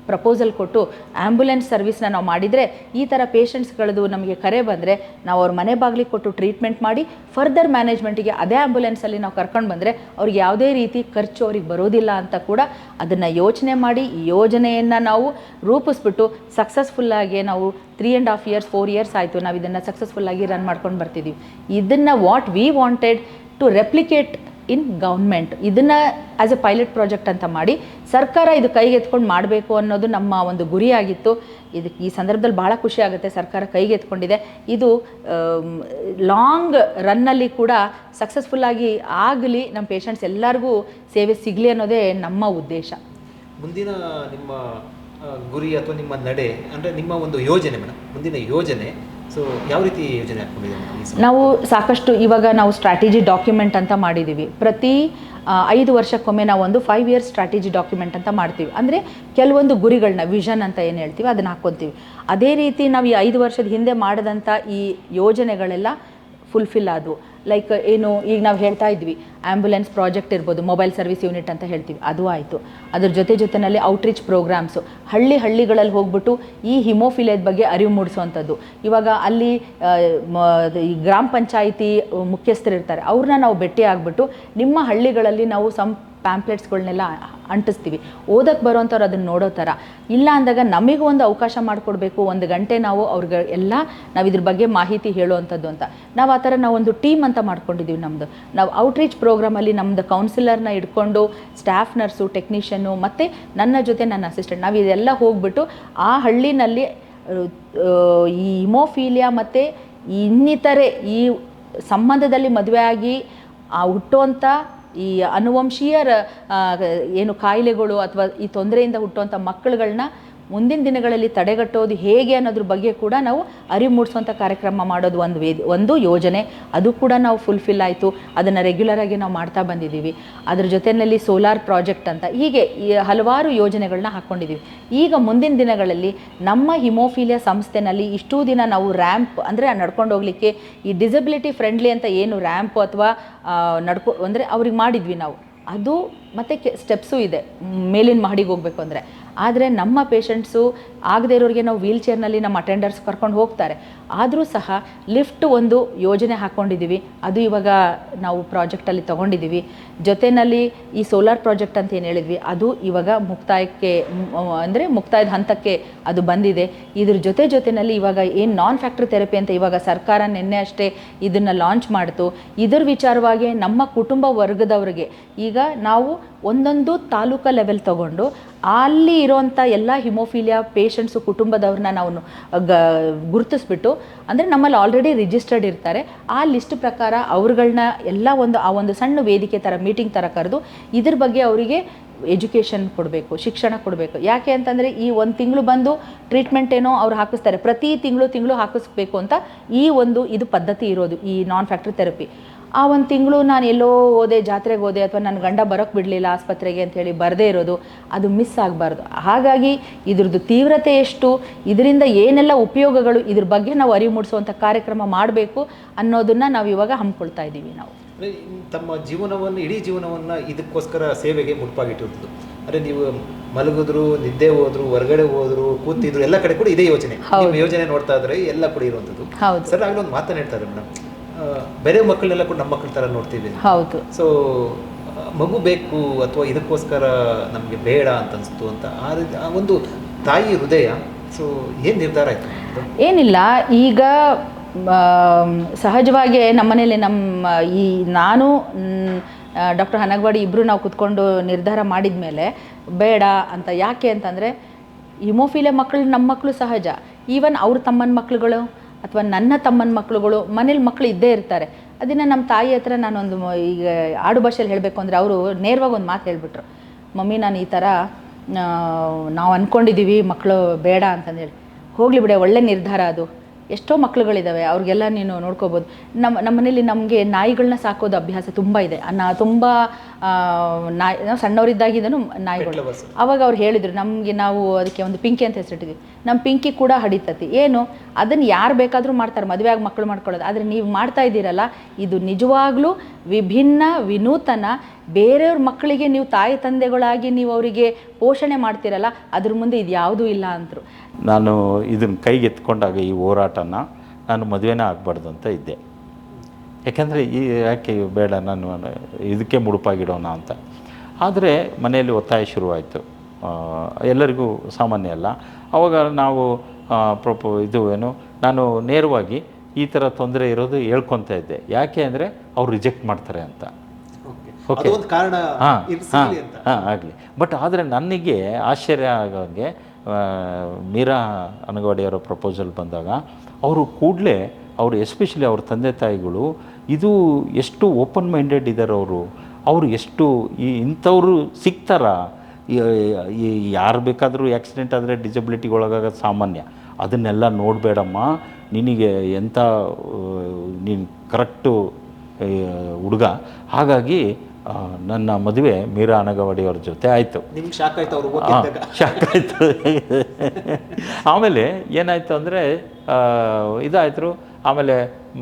ಪ್ರಪೋಸಲ್ ಕೊಟ್ಟು ಆ್ಯಂಬುಲೆನ್ಸ್ ಸರ್ವಿಸ್ನ ನಾವು ಮಾಡಿದರೆ, ಈ ಥರ ಪೇಷಂಟ್ಸ್ಗಳದ್ದು ನಮಗೆ ಕರೆ ಬಂದರೆ ನಾವು ಅವ್ರ ಮನೆ ಬಾಗಿಲಿಗೆ ಕೊಟ್ಟು ಟ್ರೀಟ್ಮೆಂಟ್ ಮಾಡಿ ಫರ್ದರ್ ಮ್ಯಾನೇಜ್ಮೆಂಟಿಗೆ ಅದೇ ಆ್ಯಂಬುಲೆನ್ಸಲ್ಲಿ ನಾವು ಕರ್ಕೊಂಡು ಬಂದರೆ ಅವ್ರಿಗೆ ಯಾವುದೇ ರೀತಿ ಖರ್ಚು ಅವ್ರಿಗೆ ಬರೋದಿಲ್ಲ ಅಂತ ಕೂಡ ಅದನ್ನು ಯೋಚನೆ ಮಾಡಿ ಈ ಯೋಜನೆಯನ್ನು ನಾವು ರೂಪಿಸ್ಬಿಟ್ಟು ಸಕ್ಸಸ್ಫುಲ್ಲಾಗಿ ನಾವು 3.5 years 4 years ಆಯಿತು ನಾವು ಇದನ್ನು ಸಕ್ಸಸ್ಫುಲ್ಲಾಗಿ ರನ್ ಮಾಡ್ಕೊಂಡು ಬರ್ತಿದ್ದೀವಿ. ಇದನ್ನು what we wanted to replicate in government, ಇದನ್ನು ಆ್ಯಸ್ ಎ ಪೈಲಟ್ ಪ್ರಾಜೆಕ್ಟ್ ಅಂತ ಮಾಡಿ ಸರ್ಕಾರ ಇದು ಕೈಗೆತ್ಕೊಂಡು ಮಾಡಬೇಕು ಅನ್ನೋದು ನಮ್ಮ ಒಂದು ಗುರಿಯಾಗಿತ್ತು. ಇದಕ್ಕೆ ಈ ಸಂದರ್ಭದಲ್ಲಿ ಭಾಳ ಖುಷಿ ಆಗುತ್ತೆ, ಸರ್ಕಾರ ಕೈಗೆತ್ಕೊಂಡಿದೆ. ಇದು ಲಾಂಗ್ ರನ್ನಲ್ಲಿ ಕೂಡ ಸಕ್ಸಸ್ಫುಲ್ಲಾಗಿ ಆಗಲಿ, ನಮ್ಮ ಪೇಷಂಟ್ಸ್ ಎಲ್ಲರಿಗೂ ಸೇವೆ ಸಿಗಲಿ ಅನ್ನೋದೇ ನಮ್ಮ ಉದ್ದೇಶ. ಮುಂದಿನ ನಿಮ್ಮ ಗುರಿ ಅಥವಾ ನಿಮ್ಮ ನಡೆ ಅಂದರೆ ನಿಮ್ಮ ಒಂದು ಯೋಜನೆ ಮೇಡಮ್, ಮುಂದಿನ ಯೋಜನೆ ಸೊ ಯಾವ ರೀತಿ ಯೋಜನೆ ಹಾಕ್ಕೊಂಡಿದ್ದೀವಿ? ನಾವು ಸಾಕಷ್ಟು ಇವಾಗ ನಾವು ಸ್ಟ್ರಾಟಜಿ ಡಾಕ್ಯುಮೆಂಟ್ ಅಂತ ಮಾಡಿದ್ದೀವಿ. ಪ್ರತಿ 5 ವರ್ಷಕ್ಕೊಮ್ಮೆ ನಾವು ಒಂದು 5 years ಸ್ಟ್ರಾಟಜಿ ಡಾಕ್ಯುಮೆಂಟ್ ಅಂತ ಮಾಡ್ತೀವಿ. ಅಂದರೆ ಕೆಲವೊಂದು ಗುರಿಗಳನ್ನ, ವಿಷನ್ ಅಂತ ಏನು ಹೇಳ್ತೀವಿ ಅದನ್ನು ಹಾಕ್ಕೊತೀವಿ. ಅದೇ ರೀತಿ ನಾವು ಈ 5 ವರ್ಷದ ಹಿಂದೆ ಮಾಡಿದಂಥ ಈ ಯೋಜನೆಗಳೆಲ್ಲ ಫುಲ್ಫಿಲ್ ಆದವು. ಲೈಕ್ ಏನು ಈಗ ನಾವು ಹೇಳ್ತಾ ಇದ್ವಿ, ಆ್ಯಂಬುಲೆನ್ಸ್ ಪ್ರಾಜೆಕ್ಟ್ ಇರ್ಬೋದು, ಮೊಬೈಲ್ ಸರ್ವಿಸ್ ಯೂನಿಟ್ ಅಂತ ಹೇಳ್ತೀವಿ, ಅದು ಆಯಿತು. ಅದ್ರ ಜೊತೆಯಲ್ಲಿ ಔಟ್ರೀಚ್ ಪ್ರೋಗ್ರಾಮ್ಸು, ಹಳ್ಳಿಗಳಲ್ಲಿ ಹೋಗ್ಬಿಟ್ಟು ಈ ಹಿಮೋಫಿಲಿಯಾದ ಬಗ್ಗೆ ಅರಿವು ಮೂಡಿಸುವಂಥದ್ದು. ಇವಾಗ ಅಲ್ಲಿ ಈ ಗ್ರಾಮ ಪಂಚಾಯಿತಿ ಮುಖ್ಯಸ್ಥರು ಇರ್ತಾರೆ, ಅವ್ರನ್ನ ನಾವು ಭೇಟಿ ಆಗಿಬಿಟ್ಟು ನಿಮ್ಮ ಹಳ್ಳಿಗಳಲ್ಲಿ ನಾವು ಪ್ಯಾಂಪ್ಲೆಟ್ಸ್ಗಳನ್ನೆಲ್ಲ ಅಂಟಿಸ್ತೀವಿ. ಓದಕ್ಕೆ ಬರೋವಂಥವ್ರು ಅದನ್ನು ನೋಡೋ ಥರ. ಇಲ್ಲ ಅಂದಾಗ ನಮಗೂ ಒಂದು ಅವಕಾಶ ಮಾಡಿಕೊಡ್ಬೇಕು, 1 ಗಂಟೆ ನಾವು ಅವ್ರಿಗೆ ಎಲ್ಲ ನಾವು ಇದ್ರ ಬಗ್ಗೆ ಮಾಹಿತಿ ಹೇಳುವಂಥದ್ದು ಅಂತ. ನಾವು ಆ ಥರ ನಾವು ಒಂದು ಟೀಮ್ ಅಂತ ಮಾಡ್ಕೊಂಡಿದ್ದೀವಿ ನಮ್ಮದು. ನಾವು ಔಟ್ರೀಚ್ ಪ್ರೋಗ್ರಾಮಲ್ಲಿ ನಮ್ಮದು ಕೌನ್ಸಿಲರ್ನ ಇಟ್ಕೊಂಡು ಸ್ಟಾಫ್ ನರ್ಸು, ಟೆಕ್ನಿಷಿಯನ್ನು ಮತ್ತು ನನ್ನ ಜೊತೆ ನನ್ನ ಅಸಿಸ್ಟೆಂಟ್, ನಾವು ಇದೆಲ್ಲ ಹೋಗ್ಬಿಟ್ಟು ಆ ಹಳ್ಳಿನಲ್ಲಿ ಈ ಹಿಮೋಫೀಲಿಯಾ ಮತ್ತು ಇನ್ನಿತರೆ ಈ ಸಂಬಂಧದಲ್ಲಿ ಮದುವೆ ಆಗಿ ಹುಟ್ಟುವಂಥ ಈ ಅನುವಂಶೀಯ ಏನು ಕಾಯಿಲೆಗಳು ಅಥವಾ ಈ ತೊಂದರೆಯಿಂದ ಹುಟ್ಟುವಂಥ ಮಕ್ಕಳುಗಳನ್ನ ಮುಂದಿನ ದಿನಗಳಲ್ಲಿ ತಡೆಗಟ್ಟೋದು ಹೇಗೆ ಅನ್ನೋದ್ರ ಬಗ್ಗೆ ಕೂಡ ನಾವು ಅರಿವು ಮೂಡಿಸುವಂಥ ಕಾರ್ಯಕ್ರಮ ಮಾಡೋದು ಒಂದು ಯೋಜನೆ. ಅದು ಕೂಡ ನಾವು ಫುಲ್ಫಿಲ್ ಆಯಿತು. ಅದನ್ನು ರೆಗ್ಯುಲರಾಗಿ ನಾವು ಮಾಡ್ತಾ ಬಂದಿದ್ದೀವಿ. ಅದ್ರ ಜೊತೆಯಲ್ಲಿ ಸೋಲಾರ್ ಪ್ರಾಜೆಕ್ಟ್ ಅಂತ ಹೀಗೆ ಹಲವಾರು ಯೋಜನೆಗಳನ್ನ ಹಾಕ್ಕೊಂಡಿದ್ದೀವಿ. ಈಗ ಮುಂದಿನ ದಿನಗಳಲ್ಲಿ ನಮ್ಮ ಹಿಮೋಫೀಲಿಯಾ ಸಂಸ್ಥೆನಲ್ಲಿ ಇಷ್ಟೂ ದಿನ ನಾವು ರ್ಯಾಂಪ್ ಅಂದರೆ ನಡ್ಕೊಂಡು ಹೋಗಲಿಕ್ಕೆ ಈ ಡಿಸಬಿಲಿಟಿ ಫ್ರೆಂಡ್ಲಿ ಅಂತ ಏನು ರ್ಯಾಂಪು ಅಥವಾ ಅಂದರೆ ಅವ್ರಿಗೆ ಮಾಡಿದ್ವಿ ನಾವು. ಅದು ಮತ್ತು ಸ್ಟೆಪ್ಸು ಇದೆ ಮೇಲಿನ ಮಹಡಿಗೆ ಹೋಗಬೇಕು ಅಂದರೆ. ಆದರೆ ನಮ್ಮ ಪೇಷಂಟ್ಸು ಆಗದೇ ಇರೋರಿಗೆ ನಾವು ವೀಲ್ ಚೇರ್ನಲ್ಲಿ ನಮ್ಮ ಅಟೆಂಡರ್ಸ್ ಕರ್ಕೊಂಡು ಹೋಗ್ತಾರೆ. ಆದರೂ ಸಹ ಲಿಫ್ಟ್ ಒಂದು ಯೋಜನೆ ಹಾಕ್ಕೊಂಡಿದ್ದೀವಿ. ಅದು ಇವಾಗ ನಾವು ಪ್ರಾಜೆಕ್ಟಲ್ಲಿ ತೊಗೊಂಡಿದ್ದೀವಿ. ಜೊತೆಯಲ್ಲಿ ಈ ಸೋಲಾರ್ ಪ್ರಾಜೆಕ್ಟ್ ಅಂತ ಏನು ಹೇಳಿದ್ವಿ, ಅದು ಇವಾಗ ಮುಕ್ತಾಯದ ಹಂತಕ್ಕೆ ಅದು ಬಂದಿದೆ. ಇದ್ರ ಜೊತೆಯಲ್ಲಿ ಇವಾಗ ಏನು ನಾನ್ ಫ್ಯಾಕ್ಟ್ರಿ ಥೆರಪಿ ಅಂತ ಇವಾಗ ಸರ್ಕಾರ ನಿನ್ನೆ ಅಷ್ಟೇ ಇದನ್ನು ಲಾಂಚ್ ಮಾಡ್ತು. ಇದರ ವಿಚಾರವಾಗಿ ನಮ್ಮ ಕುಟುಂಬ ವರ್ಗದವರಿಗೆ ಈಗ ನಾವು ಒಂದೊಂದು ತಾಲೂಕಾ ಲೆವೆಲ್ ತಗೊಂಡು ಅಲ್ಲಿ ಇರೋವಂಥ ಎಲ್ಲ ಹಿಮೋಫೀಲಿಯಾ ಪೇಷಂಟ್ಸು ಕುಟುಂಬದವ್ರನ್ನ ನಾವು ಗುರುತಿಸ್ಬಿಟ್ಟು, ಅಂದರೆ ನಮ್ಮಲ್ಲಿ ಆಲ್ರೆಡಿ ರಿಜಿಸ್ಟರ್ಡ್ ಇರ್ತಾರೆ, ಆ ಲಿಸ್ಟ್ ಪ್ರಕಾರ ಅವ್ರುಗಳನ್ನ ಎಲ್ಲ ಒಂದು ಸಣ್ಣ ವೇದಿಕೆ ಥರ ಮೀಟಿಂಗ್ ಥರ ಕರೆದು ಇದ್ರ ಬಗ್ಗೆ ಅವರಿಗೆ ಎಜುಕೇಷನ್ ಕೊಡಬೇಕು, ಶಿಕ್ಷಣ ಕೊಡಬೇಕು. ಯಾಕೆ ಅಂತಂದರೆ ಈ 1 ತಿಂಗಳು ಬಂದು ಟ್ರೀಟ್ಮೆಂಟ್ ಏನೋ ಅವ್ರು ಹಾಕಿಸ್ತಾರೆ, ಪ್ರತಿ ತಿಂಗಳು ಹಾಕಿಸ್ಬೇಕು ಅಂತ ಇದು ಪದ್ಧತಿ ಇರೋದು ಈ ನಾನ್ ಫ್ಯಾಕ್ಟ್ರಿ ಥೆರಪಿ. ಆ 1 ತಿಂಗಳು ನಾನು ಎಲ್ಲೋ ಹೋದೆ, ಜಾತ್ರೆಗೆ ಹೋದೆ, ಅಥವಾ ನನ್ನ ಗಂಡ ಬರೋಕ್ಕೆ ಬಿಡಲಿಲ್ಲ ಆಸ್ಪತ್ರೆಗೆ ಅಂಥೇಳಿ ಬರದೇ ಇರೋದು, ಅದು ಮಿಸ್ ಆಗಬಾರ್ದು. ಹಾಗಾಗಿ ಇದ್ರದ್ದು ತೀವ್ರತೆ ಎಷ್ಟು, ಇದರಿಂದ ಏನೆಲ್ಲ ಉಪಯೋಗಗಳು, ಇದ್ರ ಬಗ್ಗೆ ನಾವು ಅರಿವು ಮೂಡಿಸುವಂಥ ಕಾರ್ಯಕ್ರಮ ಮಾಡಬೇಕು ಅನ್ನೋದನ್ನು ನಾವು ಇವಾಗ ಹಮ್ಮಿಕೊಳ್ತಾ ಇದ್ದೀವಿ. ನಾವು ತಮ್ಮ ಜೀವನವನ್ನು, ಇಡೀ ಜೀವನವನ್ನು ಇದಕ್ಕೋಸ್ಕರ ಸೇವೆಗೆ ಮುಡುಪಾಗಿಟ್ಟಿರುತ್ತದೆ. ಅಂದರೆ ನೀವು ಮಲಗಿದ್ರು, ನಿದ್ದೆ ಹೋದ್ರು, ಹೊರಗಡೆ ಹೋದ್ರು, ಕೂತಿದ್ರು, ಎಲ್ಲ ಕಡೆ ಕೂಡ ಇದೇ ಯೋಜನೆ. ಯೋಜನೆ ನೋಡ್ತಾ ಇದ್ರೆ ಎಲ್ಲ ಕೂಡ ಇರುವಂಥದ್ದು. ಸರ್ ಆಗಲೇ ಒಂದು ಮಾತನ್ನು ಹೇಳ್ತಾರೆ ಮೇಡಮ್, ಬೇರೆ ಮಕ್ಕಳೆಲ್ಲ ಕೂಡ ನಮ್ಮ ಮಕ್ಕಳ ಥರ ನೋಡ್ತೀವಿ. ಹೌದು. ಸೊ ಮಗು ಬೇಕು ಅಥವಾ ಇದಕ್ಕೋಸ್ಕರ ನಮಗೆ ಬೇಡ ಅಂತ ಅನಿಸ್ತು ಅಂತ ಆ ಒಂದು ತಾಯಿ ಹೃದಯ. ಸೊ ಏನು ನಿರ್ಧಾರ ಆಯಿತು? ಏನಿಲ್ಲ, ಈಗ ಸಹಜವಾಗಿ ನಮ್ಮನೇಲಿ ನಾನು ಡಾಕ್ಟರ್ ಹನಗವಾಡಿ ಇಬ್ಬರು ನಾವು ಕೂತ್ಕೊಂಡು ನಿರ್ಧಾರ ಮಾಡಿದ ಮೇಲೆ ಬೇಡ ಅಂತ. ಯಾಕೆ ಅಂತಂದರೆ ಹಿಮೋಫೀಲಿಯಾ ಮಕ್ಕಳು ನಮ್ಮ ಮಕ್ಕಳು ಸಹಜ. ಈವನ್ ಅವ್ರ ತಮ್ಮನ ಮಕ್ಕಳುಗಳು ಅಥವಾ ನನ್ನ ತಮ್ಮನ ಮಕ್ಕಳುಗಳು ಮನೇಲಿ ಮಕ್ಕಳು ಇದ್ದೇ ಇರ್ತಾರೆ. ಅದನ್ನು ನಮ್ಮ ತಾಯಿ ಹತ್ರ ನಾನೊಂದು ಈಗ ಆಡು ಭಾಷೆಯಲ್ಲಿ ಹೇಳಬೇಕು ಅಂದರೆ ಅವರು ನೇರವಾಗಿ ಒಂದು ಮಾತು ಹೇಳಿಬಿಟ್ರು, ಮಮ್ಮಿ ನಾನು ಈ ಥರ ನಾವು ಅಂದ್ಕೊಂಡಿದ್ದೀವಿ ಮಕ್ಕಳು ಬೇಡ ಅಂತಂದೇಳಿ. ಹೋಗಲಿ ಬಿಡೆ, ಒಳ್ಳೆ ನಿರ್ಧಾರ ಅದು, ಎಷ್ಟೋ ಮಕ್ಳುಗಳಿದ್ದಾವೆ, ಅವ್ರಿಗೆಲ್ಲ ನೀನು ನೋಡ್ಕೋಬೋದು. ನಮ್ಮ ಮನೇಲಿ ನಮಗೆ ನಾಯಿಗಳನ್ನ ಸಾಕೋದು ಅಭ್ಯಾಸ ತುಂಬ ಇದೆ. ತುಂಬ ನಾಯಿ, ನಾವು ಸಣ್ಣವರಿದ್ದಾಗಿದ್ದನು ನಾಯಿಗಳು. ಆವಾಗ ಅವ್ರು ಹೇಳಿದರು ನಮಗೆ, ನಾವು ಅದಕ್ಕೆ ಒಂದು ಪಿಂಕಿ ಅಂತ ಹೆಸರಿಟ್ಟಿದ್ವಿ, ನಮ್ಮ ಪಿಂಕಿ ಕೂಡ ಹಡಿತತಿ. ಏನು ಅದನ್ನು ಯಾರು ಬೇಕಾದರೂ ಮಾಡ್ತಾರೆ, ಮದುವೆ ಆಗಿ ಮಕ್ಕಳು ಮಾಡ್ಕೊಳ್ಳೋದು. ಆದರೆ ನೀವು ಮಾಡ್ತಾ ಇದ್ದೀರಲ್ಲ, ಇದು ನಿಜವಾಗ್ಲೂ ವಿಭಿನ್ನ, ವಿನೂತನ. ಬೇರೆಯವ್ರ ಮಕ್ಕಳಿಗೆ ನೀವು ತಾಯಿ ತಂದೆಗಳಾಗಿ ನೀವು ಅವರಿಗೆ ಪೋಷಣೆ ಮಾಡ್ತೀರಲ್ಲ, ಅದ್ರ ಮುಂದೆ ಇದು ಯಾವುದೂ ಇಲ್ಲ ಅಂತರು. ನಾನು ಇದನ್ನು ಕೈಗೆ ಎತ್ಕೊಂಡಾಗ ಈ ಹೋರಾಟನ ನಾನು ಮದುವೆನೇ ಆಗಬಾರ್ದು ಅಂತ ಇದ್ದೆ. ಯಾಕೆಂದರೆ ಯಾಕೆ ಬೇಡ, ನಾನು ಇದಕ್ಕೆ ಮುಡುಪಾಗಿಡೋಣ ಅಂತ. ಆದರೆ ಮನೆಯಲ್ಲಿ ಒತ್ತಾಯ ಶುರುವಾಯಿತು. ಎಲ್ಲರಿಗೂ ಸಾಮಾನ್ಯ ಅಲ್ಲ. ಆವಾಗ ನಾವು ನಾನು ನೇರವಾಗಿ ಈ ಥರ ತೊಂದರೆ ಇರೋದು ಹೇಳ್ಕೊತಾ ಇದ್ದೆ. ಯಾಕೆ ಅಂದರೆ ಅವ್ರು ರಿಜೆಕ್ಟ್ ಮಾಡ್ತಾರೆ ಅಂತ. ಓಕೆ, ಆಗಲಿ. ಬಟ್ ಆದರೆ ನನಗೆ ಆಶ್ಚರ್ಯ ಆಗೋಂಗೆ ಮೀರಾ ಅನಗವಾಡಿಯವರ ಪ್ರಪೋಸಲ್ ಬಂದಾಗ ಅವರು ಕೂಡಲೇ ಅವರು ಎಸ್ಪೆಷಲಿ ಅವ್ರ ತಂದೆ ತಾಯಿಗಳು ಇದು ಎಷ್ಟು ಓಪನ್ ಮೈಂಡೆಡ್ ಇದ್ದಾರೆ ಅವರು ಎಷ್ಟು ಇಂಥವ್ರು ಸಿಗ್ತಾರಾ? ಯಾರು ಬೇಕಾದರೂ ಆ್ಯಕ್ಸಿಡೆಂಟ್ ಆದರೆ ಡಿಸಬಿಲಿಟಿಗೆ ಒಳಗಾಗೋದು ಸಾಮಾನ್ಯ. ಅದನ್ನೆಲ್ಲ ನೋಡಬೇಡಮ್ಮ, ನಿನಗೆ ಎಂಥ ನೀನು ಕರೆಕ್ಟು ಹುಡುಗ. ಹಾಗಾಗಿ ನನ್ನ ಮದುವೆ ಮೀರಾ ಅನಗವಾಡಿಯವ್ರ ಜೊತೆ ಆಯಿತು. ನಿಮ್ಗೆ ಶಾಕ್ ಆಯಿತು? ಅವರು ಶಾಕ್ ಆಯಿತು. ಆಮೇಲೆ ಏನಾಯಿತು ಅಂದರೆ ಇದಾಯಿತು. ಆಮೇಲೆ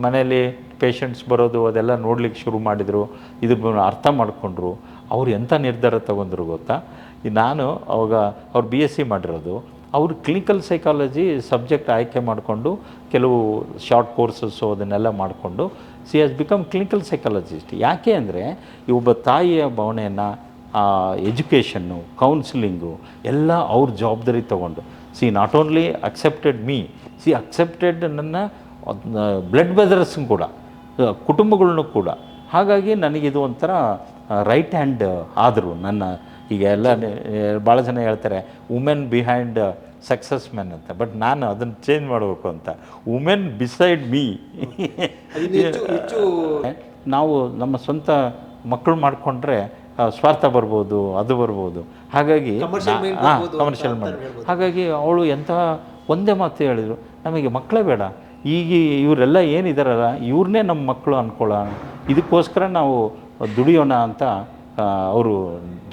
ಮನೇಲಿ ಪೇಷಂಟ್ಸ್ ಬರೋದು ಅದೆಲ್ಲ ನೋಡ್ಲಿಕ್ಕೆ ಶುರು ಮಾಡಿದರು. ಇದು ಅರ್ಥ ಮಾಡಿಕೊಂಡ್ರು. ಅವ್ರು ಎಂಥ ನಿರ್ಧಾರ ತೊಗೊಂಡ್ರು ಗೊತ್ತಾ? ನಾನು ಅವಾಗ ಅವ್ರು BSc ಮಾಡಿರೋದು. ಅವರು ಕ್ಲಿನಿಕಲ್ ಸೈಕಾಲಜಿ ಸಬ್ಜೆಕ್ಟ್ ಆಯ್ಕೆ ಮಾಡಿಕೊಂಡು ಕೆಲವು ಶಾರ್ಟ್ ಕೋರ್ಸಸ್ಸು ಅದನ್ನೆಲ್ಲ ಮಾಡಿಕೊಂಡು C has become clinical psychologist. ಯಾಕೆ ಅಂದರೆ ಈ ಒಬ್ಬ ತಾಯಿಯ ಭಾವನೆಯನ್ನು, ಎಜುಕೇಷನ್ನು, ಕೌನ್ಸಿಲಿಂಗು ಎಲ್ಲ ಅವ್ರ ಜವಾಬ್ದಾರಿ ತೊಗೊಂಡು not only accepted me, accepted ನನ್ನ ಬ್ಲಡ್ ಬ್ರದರ್ಸ್ನು ಕೂಡ, ಕುಟುಂಬಗಳ್ನು ಕೂಡ. ಹಾಗಾಗಿ ನನಗಿದು ಒಂಥರ ರೈಟ್ ಹ್ಯಾಂಡ್ ಆದರು ನನ್ನ. ಈಗ ಎಲ್ಲ ಭಾಳ ಜನ ಹೇಳ್ತಾರೆ ವುಮೆನ್ ಬಿಹೈಂಡ್ ಸಕ್ಸಸ್ ಮೆನ್ ಅಂತ. ಬಟ್ ನಾನು ಅದನ್ನು ಚೇಂಜ್ ಮಾಡಬೇಕು ಅಂತ, ವುಮೆನ್ ಬಿಸೈಡ್ ಮೀ. ನಾವು ನಮ್ಮ ಸ್ವಂತ ಮಕ್ಕಳು ಮಾಡಿಕೊಂಡ್ರೆ ಸ್ವಾರ್ಥ ಬರ್ಬೋದು, ಅದು ಬರ್ಬೋದು. ಹಾಗಾಗಿ ಕಮರ್ಷಿಯಲ್ ಮಾಡಿ. ಹಾಗಾಗಿ ಅವಳು ಎಂಥ ಒಂದೇ ಮಾತು ಹೇಳಿದರು, ನಮಗೆ ಮಕ್ಕಳೇ ಬೇಡ, ಈಗ ಇವರೆಲ್ಲ ಏನಿದಾರಲ್ಲ ಇವ್ರನ್ನೇ ನಮ್ಮ ಮಕ್ಕಳು ಅಂದ್ಕೊಳ್ಳೋಣ, ಇದಕ್ಕೋಸ್ಕರ ನಾವು ದುಡಿಯೋಣ ಅಂತ ಅವರು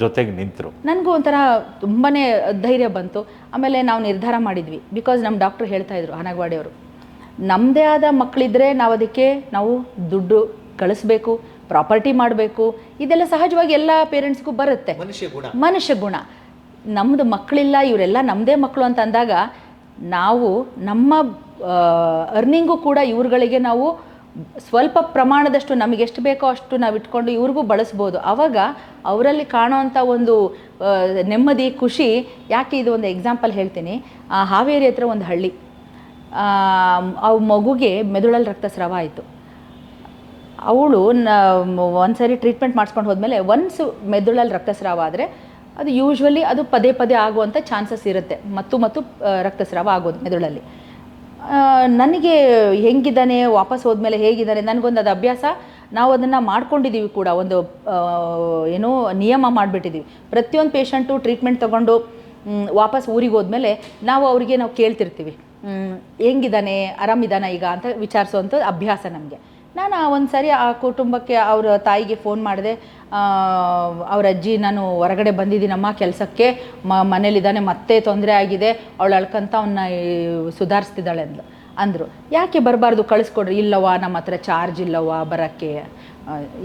ಜೊತೆಗೆ ನಿಂತರು. ನನಗೂ ಒಂಥರ ತುಂಬಾ ಧೈರ್ಯ ಬಂತು. ಆಮೇಲೆ ನಾವು ನಿರ್ಧಾರ ಮಾಡಿದ್ವಿ, ಬಿಕಾಸ್ ನಮ್ಮ ಡಾಕ್ಟ್ರು ಹೇಳ್ತಾಯಿದ್ರು ಅನಗವಾಡಿಯವರು, ನಮ್ಮದೇ ಆದ ಮಕ್ಕಳಿದ್ರೆ ನಾವು ದುಡ್ಡು ಗಳಿಸ್ಬೇಕು, ಪ್ರಾಪರ್ಟಿ ಮಾಡಬೇಕು, ಇದೆಲ್ಲ ಸಹಜವಾಗಿ ಎಲ್ಲ ಪೇರೆಂಟ್ಸ್ಗೂ ಬರುತ್ತೆ, ಮನುಷ್ಯ ಗುಣ. ನಮ್ಮದು ಮಕ್ಕಳಿಲ್ಲ, ಇವರೆಲ್ಲ ನಮ್ಮದೇ ಮಕ್ಕಳು ಅಂತ ಅಂದಾಗ ನಾವು ನಮ್ಮ ಅರ್ನಿಂಗು ಕೂಡ ಇವ್ರುಗಳಿಗೆ ನಾವು ಸ್ವಲ್ಪ ಪ್ರಮಾಣದಷ್ಟು ನಮಗೆ ಎಷ್ಟು ಬೇಕೋ ಅಷ್ಟು ನಾವು ಇಟ್ಕೊಂಡು ಇವ್ರಿಗೂ ಬಳಸ್ಬೋದು. ಆವಾಗ ಅವರಲ್ಲಿ ಕಾಣೋವಂಥ ಒಂದು ನೆಮ್ಮದಿ, ಖುಷಿ. ಯಾಕೆ ಇದು ಒಂದು ಎಕ್ಸಾಂಪಲ್ ಹೇಳ್ತೀನಿ. ಹಾವೇರಿ ಹತ್ರ ಒಂದು ಹಳ್ಳಿ, ಆ ಮಗುಗೆ ಮೆದುಳಲ್ಲಿ ರಕ್ತಸ್ರಾವ ಆಯಿತು. ಅವಳು ಒಂದು ಸಾರಿ ಟ್ರೀಟ್ಮೆಂಟ್ ಮಾಡಿಸ್ಕೊಂಡು ಹೋದ್ಮೇಲೆ ಒನ್ಸ್ ಮೆದುಳಲ್ಲಿ ರಕ್ತಸ್ರಾವ ಆದರೆ ಅದು ಯೂಶ್ವಲಿ ಅದು ಪದೇ ಪದೇ ಆಗುವಂಥ ಚಾನ್ಸಸ್ ಇರುತ್ತೆ, ಮತ್ತು ರಕ್ತಸ್ರಾವ ಆಗೋದು ಮೆದುಳಲ್ಲಿ. ನನಗೆ ಹೆಂಗಿದ್ದಾನೆ, ವಾಪಸ್ ಹೋದ್ಮೇಲೆ ಹೇಗಿದ್ದಾನೆ, ನನಗೊಂದು ಅದು ಅಭ್ಯಾಸ. ನಾವು ಅದನ್ನು ಮಾಡ್ಕೊಂಡಿದ್ದೀವಿ ಕೂಡ, ಒಂದು ಏನೋ ನಿಯಮ ಮಾಡಿಬಿಟ್ಟಿದ್ದೀವಿ. ಪ್ರತಿಯೊಂದು ಪೇಷಂಟು ಟ್ರೀಟ್ಮೆಂಟ್ ತೊಗೊಂಡು ವಾಪಸ್ ಊರಿಗೆ ಹೋದ್ಮೇಲೆ ನಾವು ಕೇಳ್ತಿರ್ತೀವಿ, ಹೆಂಗಿದ್ದಾನೆ, ಆರಾಮಿದ್ದಾನೆ ಈಗ ಅಂತ ವಿಚಾರಿಸೋವಂಥ ಅಭ್ಯಾಸ ನಮಗೆ. ನಾನು ಒಂದು ಸಾರಿ ಆ ಕುಟುಂಬಕ್ಕೆ, ಅವರ ತಾಯಿಗೆ ಫೋನ್ ಮಾಡಿದೆ. ಅವ್ರ ಅಜ್ಜಿ, ನಾನು ಹೊರಗಡೆ ಬಂದಿದ್ದೀನಮ್ಮ ಕೆಲಸಕ್ಕೆ, ಮನೇಲಿದ್ದಾನೆ, ಮತ್ತೆ ತೊಂದರೆ ಆಗಿದೆ, ಅವಳು ಅಳ್ಕಂತ ಅವನ್ನ ಸುಧಾರಿಸ್ತಿದ್ದಾಳೆ ಅಂದರು. ಯಾಕೆ ಬರಬಾರ್ದು, ಕಳಿಸ್ಕೊಡ್ರಿ. ಇಲ್ಲವ್ವ, ನಮ್ಮ ಹತ್ರ ಚಾರ್ಜ್ ಇಲ್ಲವ್ವ ಬರೋಕ್ಕೆ.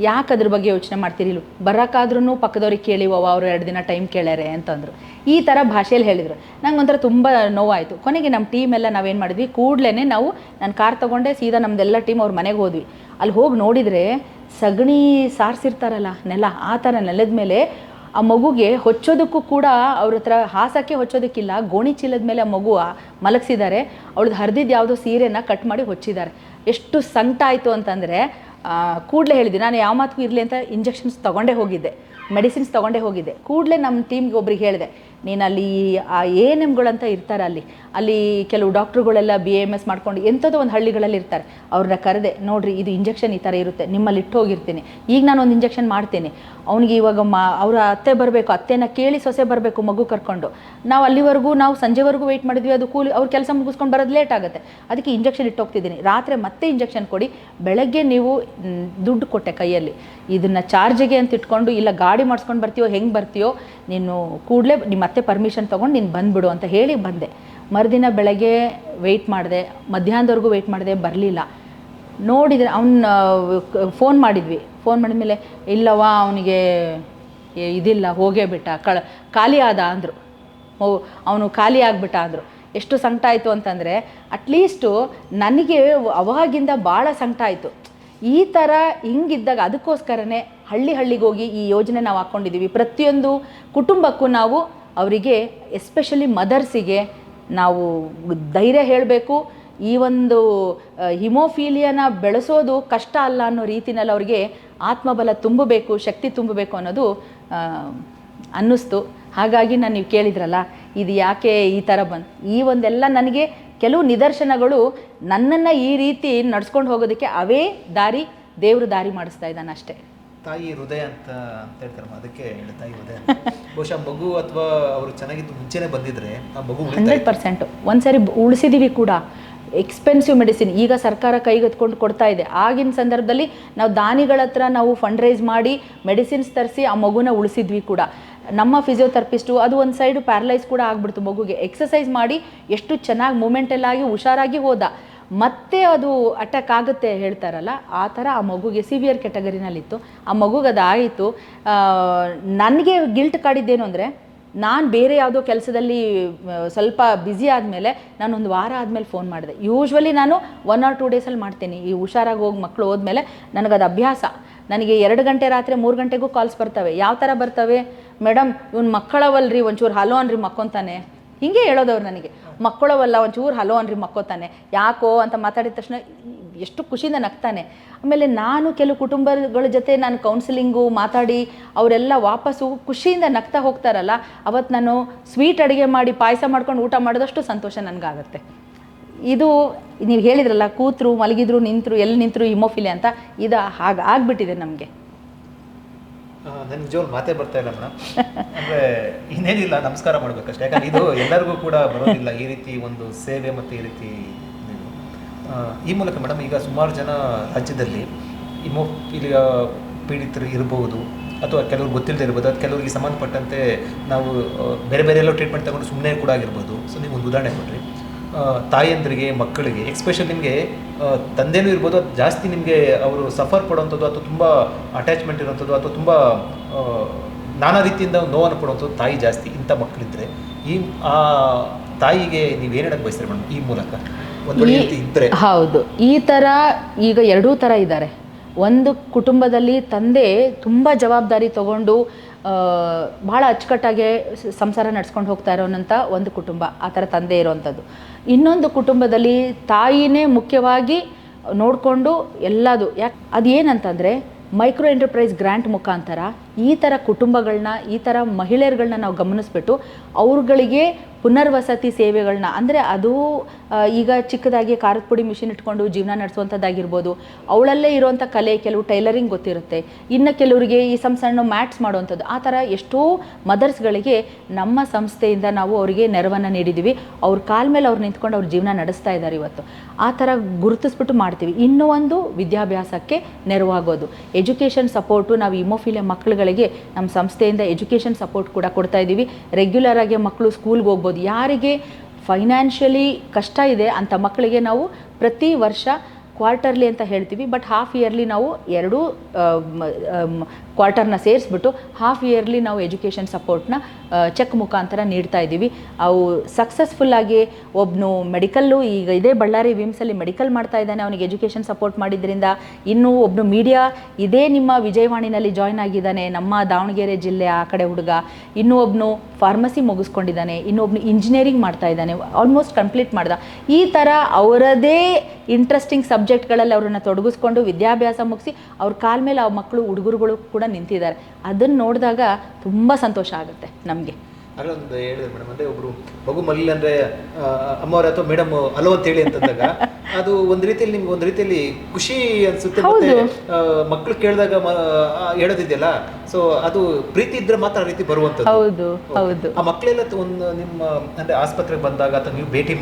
ಯಾಕೆ ಅದ್ರ ಬಗ್ಗೆ ಯೋಚನೆ ಮಾಡ್ತೀರಿ, ಬರೋಕ್ಕಾದ್ರೂ ಪಕ್ಕದವ್ರಿಗೆ ಕೇಳಿವವ, ಅವರು 2 ದಿನ ಟೈಮ್ ಕೇಳ್ಯಾರೆ ಅಂತಂದರು. ಈ ಥರ ಭಾಷೆಯಲ್ಲಿ ಹೇಳಿದರು. ನಂಗೆ ಒಂಥರ ತುಂಬ ನೋವಾಯಿತು. ಕೊನೆಗೆ ನಮ್ಮ ಟೀಮ್ ಎಲ್ಲ ನಾವೇನು ಮಾಡಿದ್ವಿ, ಕೂಡಲೇ ನಾನು ಕಾರ್ ತೊಗೊಂಡೆ, ಸೀದಾ ನಮ್ಮದೆಲ್ಲ ಟೀಮ್ ಅವ್ರ ಮನೆಗೆ ಹೋದ್ವಿ. ಅಲ್ಲಿ ಹೋಗಿ ನೋಡಿದರೆ ಸಗಣಿ ಸಾರಿಸಿರ್ತಾರಲ್ಲ ನೆಲ, ಆ ಥರ ನೆಲದ ಮೇಲೆ ಆ ಮಗುಗೆ ಹೊಚ್ಚೋದಕ್ಕೂ ಕೂಡ ಅವ್ರ ಹತ್ರ ಹಾಸಕ್ಕೆ ಹೊಚ್ಚೋದಕ್ಕಿಲ್ಲ, ಗೋಣಿ ಚೀಲದ ಮೇಲೆ ಆ ಮಗು ಮಲಗಿಸಿದ್ದಾರೆ. ಅವಳದ್ದು ಹರಿದಿದ್ದು ಯಾವುದೋ ಸೀರೆನ ಕಟ್ ಮಾಡಿ ಹೊಚ್ಚಿದ್ದಾರೆ. ಎಷ್ಟು ಸಂಕಟ ಆಯಿತು ಅಂತಂದರೆ ಕೂಡಲೇ ಹೇಳಿದ್ದೆ, ನಾನು ಯಾವ ಮಾತಕ್ಕೂ ಇರಲಿ ಅಂತ ಇಂಜೆಕ್ಷನ್ಸ್ ತೊಗೊಂಡೇ ಹೋಗಿದ್ದೆ, ಮೆಡಿಸಿನ್ಸ್ ತೊಗೊಂಡೇ ಹೋಗಿದ್ದೆ. ಕೂಡಲೇ ನಮ್ಮ ಟೀಮ್ಗೆ ಒಬ್ರಿಗೆ ಹೇಳಿದೆ, ನೀನು ಅಲ್ಲಿ ಆ ANMಗಳಂತ ಇರ್ತಾರೆ ಅಲ್ಲಿ ಕೆಲವು ಡಾಕ್ಟ್ರುಗಳೆಲ್ಲ BAMS ಮಾಡ್ಕೊಂಡು ಎಂಥದೋ ಒಂದು ಹಳ್ಳಿಗಳಲ್ಲಿ ಇರ್ತಾರೆ. ಅವ್ರನ್ನ ಕರೆದೆ, ನೋಡಿರಿ ಇದು ಇಂಜೆಕ್ಷನ್ ಈ ಥರ ಇರುತ್ತೆ, ನಿಮ್ಮಲ್ಲಿ ಇಟ್ಟು ಹೋಗಿರ್ತೀನಿ, ಈಗ ನಾನು ಒಂದು ಇಂಜೆಕ್ಷನ್ ಮಾಡ್ತೀನಿ, ಅವ್ನಿಗೆ ಇವಾಗ ಅವರ ಅತ್ತೆ ಬರಬೇಕು, ಅತ್ತೆನ ಕೇಳಿ ಸೊಸೆ ಬರಬೇಕು ಮಗು ಕರ್ಕೊಂಡು, ನಾವು ಅಲ್ಲಿವರೆಗೂ ನಾವು ಸಂಜೆವರೆಗೂ ವೆಯ್ಟ್ ಮಾಡಿದ್ವಿ, ಅದು ಕೂಲಿ ಅವ್ರ ಕೆಲಸ ಮುಗಿಸ್ಕೊಂಡು ಬರೋದು ಲೇಟ್ ಆಗುತ್ತೆ, ಅದಕ್ಕೆ ಇಂಜೆಕ್ಷನ್ ಇಟ್ಟು ಹೋಗ್ತಿದ್ದೀನಿ, ರಾತ್ರಿ ಮತ್ತೆ ಇಂಜೆಕ್ಷನ್ ಕೊಡಿ, ಬೆಳಗ್ಗೆ ನೀವು ದುಡ್ಡು ಕೊಟ್ಟೆ ಕೈಯಲ್ಲಿ, ಇದನ್ನು ಚಾರ್ಜಿಗೆ ಅಂತ ಇಟ್ಕೊಂಡು ಇಲ್ಲ ಗಾಡಿ ಮಾಡಿಸ್ಕೊಂಡು ಬರ್ತೀಯೋ ಹೆಂಗೆ ಬರ್ತೀಯೋ ನೀನು ಕೂಡಲೇ ನಿಮ್ಮ ಮತ್ತೆ ಪರ್ಮಿಷನ್ ತೊಗೊಂಡು ನೀನು ಬಂದುಬಿಡು ಅಂತ ಹೇಳಿ ಬಂದೆ. ಮರುದಿನ ಬೆಳಗ್ಗೆ ವೆಯ್ಟ್ ಮಾಡಿದೆ, ಮಧ್ಯಾಹ್ನದವರೆಗೂ ವೆಯ್ಟ್ ಮಾಡಿದೆ, ಬರಲಿಲ್ಲ. ನೋಡಿದರೆ ಅವ್ನು ಫೋನ್ ಮಾಡಿದ್ವಿ, ಫೋನ್ ಮಾಡಿದ್ಮೇಲೆ ಇಲ್ಲವಾ ಅವನಿಗೆ ಇದಿಲ್ಲ ಹೋಗೇ ಬಿಟ್ಟ, ಖಾಲಿ ಆದ ಅಂದರು, ಅವನು ಖಾಲಿ ಆಗಿಬಿಟ್ಟ ಅಂದರು. ಎಷ್ಟು ಸಂಕಟ ಆಯಿತು ಅಂತಂದರೆ ಅಟ್ಲೀಸ್ಟು ನನಗೆ ಅವಾಗಿಂದ ಭಾಳ ಸಂಕಟ ಆಯಿತು. ಈ ಥರ ಹಿಂಗಿದ್ದಾಗ ಅದಕ್ಕೋಸ್ಕರನೇ ಹಳ್ಳಿಗೆ ಹೋಗಿ ಈ ಯೋಜನೆ ನಾವು ಹಾಕ್ಕೊಂಡಿದ್ದೀವಿ. ಪ್ರತಿಯೊಂದು ಕುಟುಂಬಕ್ಕೂ ನಾವು ಅವರಿಗೆ ಎಸ್ಪೆಷಲಿ ಮದರ್ಸಿಗೆ ನಾವು ಧೈರ್ಯ ಹೇಳಬೇಕು. ಈ ಒಂದು ಹಿಮೋಫೀಲಿಯಾನ ಬೆಳೆಸೋದು ಕಷ್ಟ ಅಲ್ಲ ಅನ್ನೋ ರೀತಿನಲ್ಲಿ ಅವ್ರಿಗೆ ಆತ್ಮಬಲ ತುಂಬಬೇಕು, ಶಕ್ತಿ ತುಂಬಬೇಕು ಅನ್ನೋದು ಅನ್ನಿಸ್ತು. ಹಾಗಾಗಿ ನಾನು ನೀವು ಕೇಳಿದ್ರಲ್ಲ ಇದು ಯಾಕೆ ಈ ಥರ ಈ ಒಂದೆಲ್ಲ ನನಗೆ ಕೆಲವು ನಿದರ್ಶನಗಳು ನನ್ನನ್ನು ಈ ರೀತಿ ನಡ್ಸ್ಕೊಂಡು ಹೋಗೋದಕ್ಕೆ ಅವೇ ದಾರಿ, ದೇವರು ದಾರಿ ಮಾಡಿಸ್ತಾ ಇದ್ದಾನೆ ಅಷ್ಟೇ. ತಾಯಿ ಹೃದಯ ಅಂತ ಹೇಳ್ತಾರಮ್ಮ, ಅದಕ್ಕೆ ಹೇಳಿ ತಾಯಿ ಹೃದಯ. ಬಹುಶಃ ಮಗು ಅಥವಾ ಅವರು ಚೆನ್ನಾಗಿದ್ದು ಮುಂಚೆನೇ ಬಂದಿದ್ರೆ ಆ ಮಗು 100% ಒಂದ್ಸರಿ ಉಳಿಸಿದೀವಿ ಕೂಡ. ಎಕ್ಸ್ಪೆನ್ಸಿವ್ ಮೆಡಿಸಿನ್ ಈಗ ಸರ್ಕಾರ ಕೈಗೆತ್ಕೊಂಡು ಕೊಡ್ತಾ ಇದೆ. ಆಗಿನ ಸಂದರ್ಭದಲ್ಲಿ ನಾವು ದಾನಿಗಳ ಹತ್ರ ನಾವು ಫಂಡ್ ರೈಸ್ ಮಾಡಿ ಮೆಡಿಸಿನ್ಸ್ ತರಿಸಿ ಆ ಮಗುನ ಉಳಿಸಿದ್ವಿ ಕೂಡ. ನಮ್ಮ ಫಿಸಿಯೋಥೆರಪಿಸ್ಟು ಅದು ಒಂದು ಸೈಡು ಪ್ಯಾರಲೈಸ್ ಕೂಡ ಆಗ್ಬಿಡ್ತು ಮಗುಗೆ. ಎಕ್ಸಸೈಸ್ ಮಾಡಿ ಎಷ್ಟು ಚೆನ್ನಾಗಿ ಮೂಮೆಂಟೆಲ್ಲ ಆಗಿ ಹುಷಾರಾಗಿ ಹೋದ, ಮತ್ತೆ ಅದು ಅಟ್ಯಾಕ್ ಆಗುತ್ತೆ ಹೇಳ್ತಾರಲ್ಲ ಆ ಥರ ಆ ಮಗುಗೆ ಸಿವಿಯರ್ ಕ್ಯಾಟಗರಿನಲ್ಲಿತ್ತು. ಆ ಮಗುಗೆ ಅದು ಆಯಿತು. ನನಗೆ ಗಿಲ್ಟ್ ಕಾಡಿದ್ದೇನು ಅಂದರೆ, ನಾನು ಬೇರೆ ಯಾವುದೋ ಕೆಲಸದಲ್ಲಿ ಸ್ವಲ್ಪ ಬ್ಯುಸಿ ಆದಮೇಲೆ ನಾನೊಂದು ವಾರ ಆದಮೇಲೆ ಫೋನ್ ಮಾಡಿದೆ. ಯೂಶ್ವಲಿ ನಾನು 1 or 2 ಡೇಸಲ್ಲಿ ಮಾಡ್ತೀನಿ. ಈ ಹುಷಾರಾಗಿ ಹೋಗಿ ಮಕ್ಕಳು ಹೋದ್ಮೇಲೆ ನನಗದು ಅಭ್ಯಾಸ. ನನಗೆ 2 ಗಂಟೆ ರಾತ್ರಿ 3 ಗಂಟೆಗೂ ಕಾಲ್ಸ್ ಬರ್ತವೆ. ಯಾವ ಥರ ಬರ್ತವೆ, ಮೇಡಮ್ ಇವ್ನು ಮಕ್ಕಳವಲ್ರಿ ಒಂಚೂರು ಹಲೋ ಅನ್ರಿ ಮಕ್ಕೊತಾನೆ, ಹಿಂಗೆ ಹೇಳೋದವ್ರು ನನಗೆ. ಮಕ್ಕಳವಲ್ಲ ಒಂಚೂರು ಹಲೋ ಅನ್ರಿ ಮಕ್ಕೋತಾನೆ, ಯಾಕೋ ಅಂತ ಮಾತಾಡಿದ ತಕ್ಷಣ ಎಷ್ಟು ಖುಷಿಯಿಂದ ನಗ್ತಾನೆ. ಆಮೇಲೆ ನಾನು ಕೆಲವು ಕುಟುಂಬಗಳ ಜೊತೆ ನಾನು ಕೌನ್ಸಿಲಿಂಗು ಮಾತಾಡಿ ಅವರೆಲ್ಲ ವಾಪಸ್ಸು ಖುಷಿಯಿಂದ ನಗ್ತಾ ಹೋಗ್ತಾರಲ್ಲ, ಅವತ್ತು ನಾನು ಸ್ವೀಟ್ ಅಡುಗೆ ಮಾಡಿ ಪಾಯಸ ಮಾಡ್ಕೊಂಡು ಊಟ ಮಾಡಿದಷ್ಟು ಸಂತೋಷ ನನಗಾಗತ್ತೆ. ಇದು ನೀವು ಹೇಳಿದ್ರಲ್ಲ, ಕೂತರು ಮಲಗಿದ್ರು ನಿಂತರು ಎಲ್ಲಿ ನಿಂತರು ಹಿಮೋಫಿಲಿಯಾ ಅಂತ, ಇದು ಹಾಗೆ ಆಗಿಬಿಟ್ಟಿದೆ ನಮಗೆ. ನನಗೆ ನಿಜವಾಗ್ಲೂ ಮಾತೇ ಬರ್ತಾ ಇಲ್ಲ ಮೇಡಮ್. ಅಂದರೆ ಇನ್ನೇನಿಲ್ಲ, ನಮಸ್ಕಾರ ಮಾಡಬೇಕಷ್ಟೇ. ಯಾಕಂದರೆ ಇದು ಎಲ್ಲರಿಗೂ ಕೂಡ ಬರೋದಿಲ್ಲ ಈ ರೀತಿ ಒಂದು ಸೇವೆ ಮತ್ತು ಈ ರೀತಿ. ಈ ಮೂಲಕ ಮೇಡಮ್ ಈಗ ಸುಮಾರು ಜನ ರಾಜ್ಯದಲ್ಲಿ ಹಿಮೋಫಿಲಿಯಾ ಪೀಡಿತರು ಇರ್ಬೋದು, ಅಥವಾ ಕೆಲವ್ರು ಗೊತ್ತಿಲ್ಲದೆ ಇರ್ಬೋದು, ಅದು ಕೆಲವರಿಗೆ ಸಂಬಂಧಪಟ್ಟಂತೆ ನಾವು ಬೇರೆ ಬೇರೆ ಎಲ್ಲೋ ಟ್ರೀಟ್ಮೆಂಟ್ ತಗೊಂಡು ಸುಮ್ಮನೆ ಕೂಡ ಆಗಿರ್ಬೋದು. ಸೊ ನೀವು ಒಂದು ಉದಾಹರಣೆ ಕೊಡ್ರಿ, ತಾಯಂದ್ರಿಗೆ ಮಕ್ಕಳಿಗೆ ಎಕ್ಸ್ಪೆಷಲ್ ನಿಮಗೆ ತಂದೆನೂ ಇರ್ಬೋದು, ಅದು ಜಾಸ್ತಿ ನಿಮಗೆ ಅವರು ಸಫರ್ ಪಡುವಂಥದ್ದು ಅಥವಾ ತುಂಬ ಅಟ್ಯಾಚ್ಮೆಂಟ್ ಇರುವಂಥದ್ದು ಅಥವಾ ತುಂಬ ನಾನಾ ರೀತಿಯಿಂದ ನೋವನ್ನು ಪಡುವಂಥದ್ದು ತಾಯಿ ಜಾಸ್ತಿ. ಇಂಥ ಮಕ್ಕಳಿದ್ದರೆ ಈ ಆ ತಾಯಿಗೆ ನೀವು ಏನು ಹೇಳಕ್ಕೆ ಬಯಸ್ತೀರಿ ಮೇಡಮ್ ಈ ಮೂಲಕ? ಒಂದು ಇದ್ದರೆ ಹೌದು, ಈ ಥರ ಈಗ ಎರಡೂ ಥರ ಇದ್ದಾರೆ. ಒಂದು ಕುಟುಂಬದಲ್ಲಿ ತಂದೆ ತುಂಬ ಜವಾಬ್ದಾರಿ ತಗೊಂಡು ಭಾಳ ಅಚ್ಚುಕಟ್ಟಾಗೆ ಸಂಸಾರ ನಡ್ಸ್ಕೊಂಡು ಹೋಗ್ತಾ ಇರೋನಂಥ ಒಂದು ಕುಟುಂಬ, ಆ ಥರ ತಂದೆ ಇರೋವಂಥದ್ದು. ಇನ್ನೊಂದು ಕುಟುಂಬದಲ್ಲಿ ತಾಯಿನೇ ಮುಖ್ಯವಾಗಿ ನೋಡಿಕೊಂಡು ಎಲ್ಲದು. ಯಾಕೆ ಅದು ಏನಂತಂದರೆ, ಮೈಕ್ರೋ ಎಂಟರ್ಪ್ರೈಸ್ ಗ್ರ್ಯಾಂಟ್ ಮುಖಾಂತರ ಈ ಥರ ಕುಟುಂಬಗಳನ್ನ, ಈ ಥರ ಮಹಿಳೆಯರುಗಳನ್ನ ನಾವು ಗಮನಿಸ್ಬಿಟ್ಟು ಅವ್ರುಗಳಿಗೆ ಪುನರ್ವಸತಿ ಸೇವೆಗಳನ್ನ, ಅಂದರೆ ಅದು ಈಗ ಚಿಕ್ಕದಾಗಿ ಖಾರದ ಪುಡಿ ಮಿಷಿನ್ ಇಟ್ಕೊಂಡು ಜೀವನ ನಡೆಸುವಂಥದ್ದಾಗಿರ್ಬೋದು, ಅವಳಲ್ಲೇ ಇರುವಂಥ ಕಲೆ, ಕೆಲವು ಟೈಲರಿಂಗ್ ಗೊತ್ತಿರುತ್ತೆ, ಇನ್ನು ಕೆಲವರಿಗೆ ಈ ಸಣ್ಣ ಮ್ಯಾಟ್ಸ್ ಮಾಡುವಂಥದ್ದು, ಆ ಥರ ಎಷ್ಟೋ ಮದರ್ಸ್ಗಳಿಗೆ ನಮ್ಮ ಸಂಸ್ಥೆಯಿಂದ ನಾವು ಅವರಿಗೆ ನೆರವನ್ನು ನೀಡಿದ್ದೀವಿ. ಅವ್ರ ಕಾಲ ಮೇಲೆ ಅವ್ರು ನಿಂತ್ಕೊಂಡು ಅವ್ರ ಜೀವನ ನಡೆಸ್ತಾ ಇದ್ದಾರೆ ಇವತ್ತು. ಆ ಥರ ಗುರುತಿಸ್ಬಿಟ್ಟು ಮಾಡ್ತೀವಿ. ಇನ್ನೂ ಒಂದು ವಿದ್ಯಾಭ್ಯಾಸಕ್ಕೆ ನೆರವಾಗೋದು, ಎಜುಕೇಷನ್ ಸಪೋರ್ಟು. ನಾವು ಹಿಮೋಫಿಲಿಯಾ ಮಕ್ಕಳುಗಳಿಗೆ ನಮ್ಮ ಸಂಸ್ಥೆಯಿಂದ ಎಜುಕೇಷನ್ ಸಪೋರ್ಟ್ ಕೂಡ ಕೊಡ್ತಾ ಇದ್ದೀವಿ. ರೆಗ್ಯುಲರ್ ಆಗಿ ಮಕ್ಕಳು ಸ್ಕೂಲ್ಗೆ ಹೋಗ್ಬೋದು. ಯಾರಿಗೆ ಫೈನಾನ್ಷಿಯಲಿ ಕಷ್ಟ ಇದೆ ಅಂಥ ಮಕ್ಕಳಿಗೆ ನಾವು ಪ್ರತಿ ವರ್ಷ ಕ್ವಾರ್ಟರ್ಲಿ ಅಂತ ಹೇಳ್ತೀವಿ, ಬಟ್ ಹಾಫ್ ಇಯರ್ಲಿ ನಾವು ಎರಡೂ ಕ್ವಾರ್ಟರ್ನ ಸೇರಿಸ್ಬಿಟ್ಟು ಹಾಫ್ ಇಯರ್ಲಿ ನಾವು ಎಜುಕೇಷನ್ ಸಪೋರ್ಟ್ನ ಚೆಕ್ ಮುಖಾಂತರ ನೀಡ್ತಾ ಇದ್ದೀವಿ. ಅವು ಸಕ್ಸಸ್ಫುಲ್ಲಾಗಿ ಒಬ್ಬನು ಮೆಡಿಕಲ್ಲು ಈಗ ಇದೇ ಬಳ್ಳಾರಿ ವಿಮ್ಸಲ್ಲಿ ಮೆಡಿಕಲ್ ಮಾಡ್ತಾ ಇದ್ದಾನೆ, ಅವನಿಗೆ ಎಜುಕೇಷನ್ ಸಪೋರ್ಟ್ ಮಾಡಿದ್ರಿಂದ. ಇನ್ನೂ ಒಬ್ಬನು ಮೀಡಿಯಾ ಇದೇ ನಿಮ್ಮ ವಿಜಯವಾಣಿನಲ್ಲಿ ಜಾಯ್ನ್ ಆಗಿದ್ದಾನೆ, ನಮ್ಮ ದಾವಣಗೆರೆ ಜಿಲ್ಲೆ ಆ ಕಡೆ ಹುಡುಗ. ಇನ್ನೂ ಒಬ್ಬನು ಫಾರ್ಮಸಿ ಮುಗಿಸ್ಕೊಂಡಿದ್ದಾನೆ, ಇನ್ನೊಬ್ಬನು ಇಂಜಿನಿಯರಿಂಗ್ ಮಾಡ್ತಾ ಇದ್ದಾನೆ, ಆಲ್ಮೋಸ್ಟ್ ಕಂಪ್ಲೀಟ್ ಮಾಡ್ದ. ಈ ಥರ ಅವರದೇ ಇಂಟ್ರೆಸ್ಟಿಂಗ್ ಸಬ್ಜೆಕ್ಟ್ಗಳಲ್ಲಿ ಅವ್ರನ್ನ ತೊಡಗಿಸ್ಕೊಂಡು ವಿದ್ಯಾಭ್ಯಾಸ ಮುಗಿಸಿ ಅವ್ರ ಕಾಲ ಮೇಲೆ ಆ ಮಕ್ಕಳು ಹುಡುಗರುಗಳು ಕೂಡ ನಿಂತಿದ್ದಾರೆ. ಅದನ್ನು ನೋಡಿದಾಗ ತುಂಬ ಸಂತೋಷ ಆಗುತ್ತೆ ನಮಗೆ. ಆಗಲೇ ಒಂದು ಹೇಳಿದೆ ಮೇಡಮ್, ಅಂದರೆ ಒಬ್ಬರು ಮಗು ಮಲ್ಲಿಲ್ಲ ಅಂದರೆ ಅಮ್ಮವ್ರ ಅಥವಾ ಮೇಡಮ್ ಅಲೋ ಅಂತ ಹೇಳಿ ಅಂತಂದಾಗ ಅದು ಒಂದು ರೀತಿಯಲ್ಲಿ ನಿಮ್ಗೆ ಒಂದು ರೀತಿಯಲ್ಲಿ ಖುಷಿ ಅನಿಸುತ್ತೆ. ಮತ್ತೆ ಮಕ್ಕಳು ಕೇಳಿದಾಗ ಹೇಳೋದಿದೆಯಲ್ಲ, ಸೊ ಅದು ಪ್ರೀತಿ ಇದ್ರೆ ಮಾತ್ರ ಆ ರೀತಿ ಬರುವಂಥದ್ದು. ಹೌದು ಹೌದು. ಆ ಮಕ್ಕಳೆಲ್ಲ ಒಂದು ನಿಮ್ಮ ಅಂದರೆ ಆಸ್ಪತ್ರೆಗೆ ಬಂದಾಗ ಅಥವಾ ನೀವು ಭೇಟಿ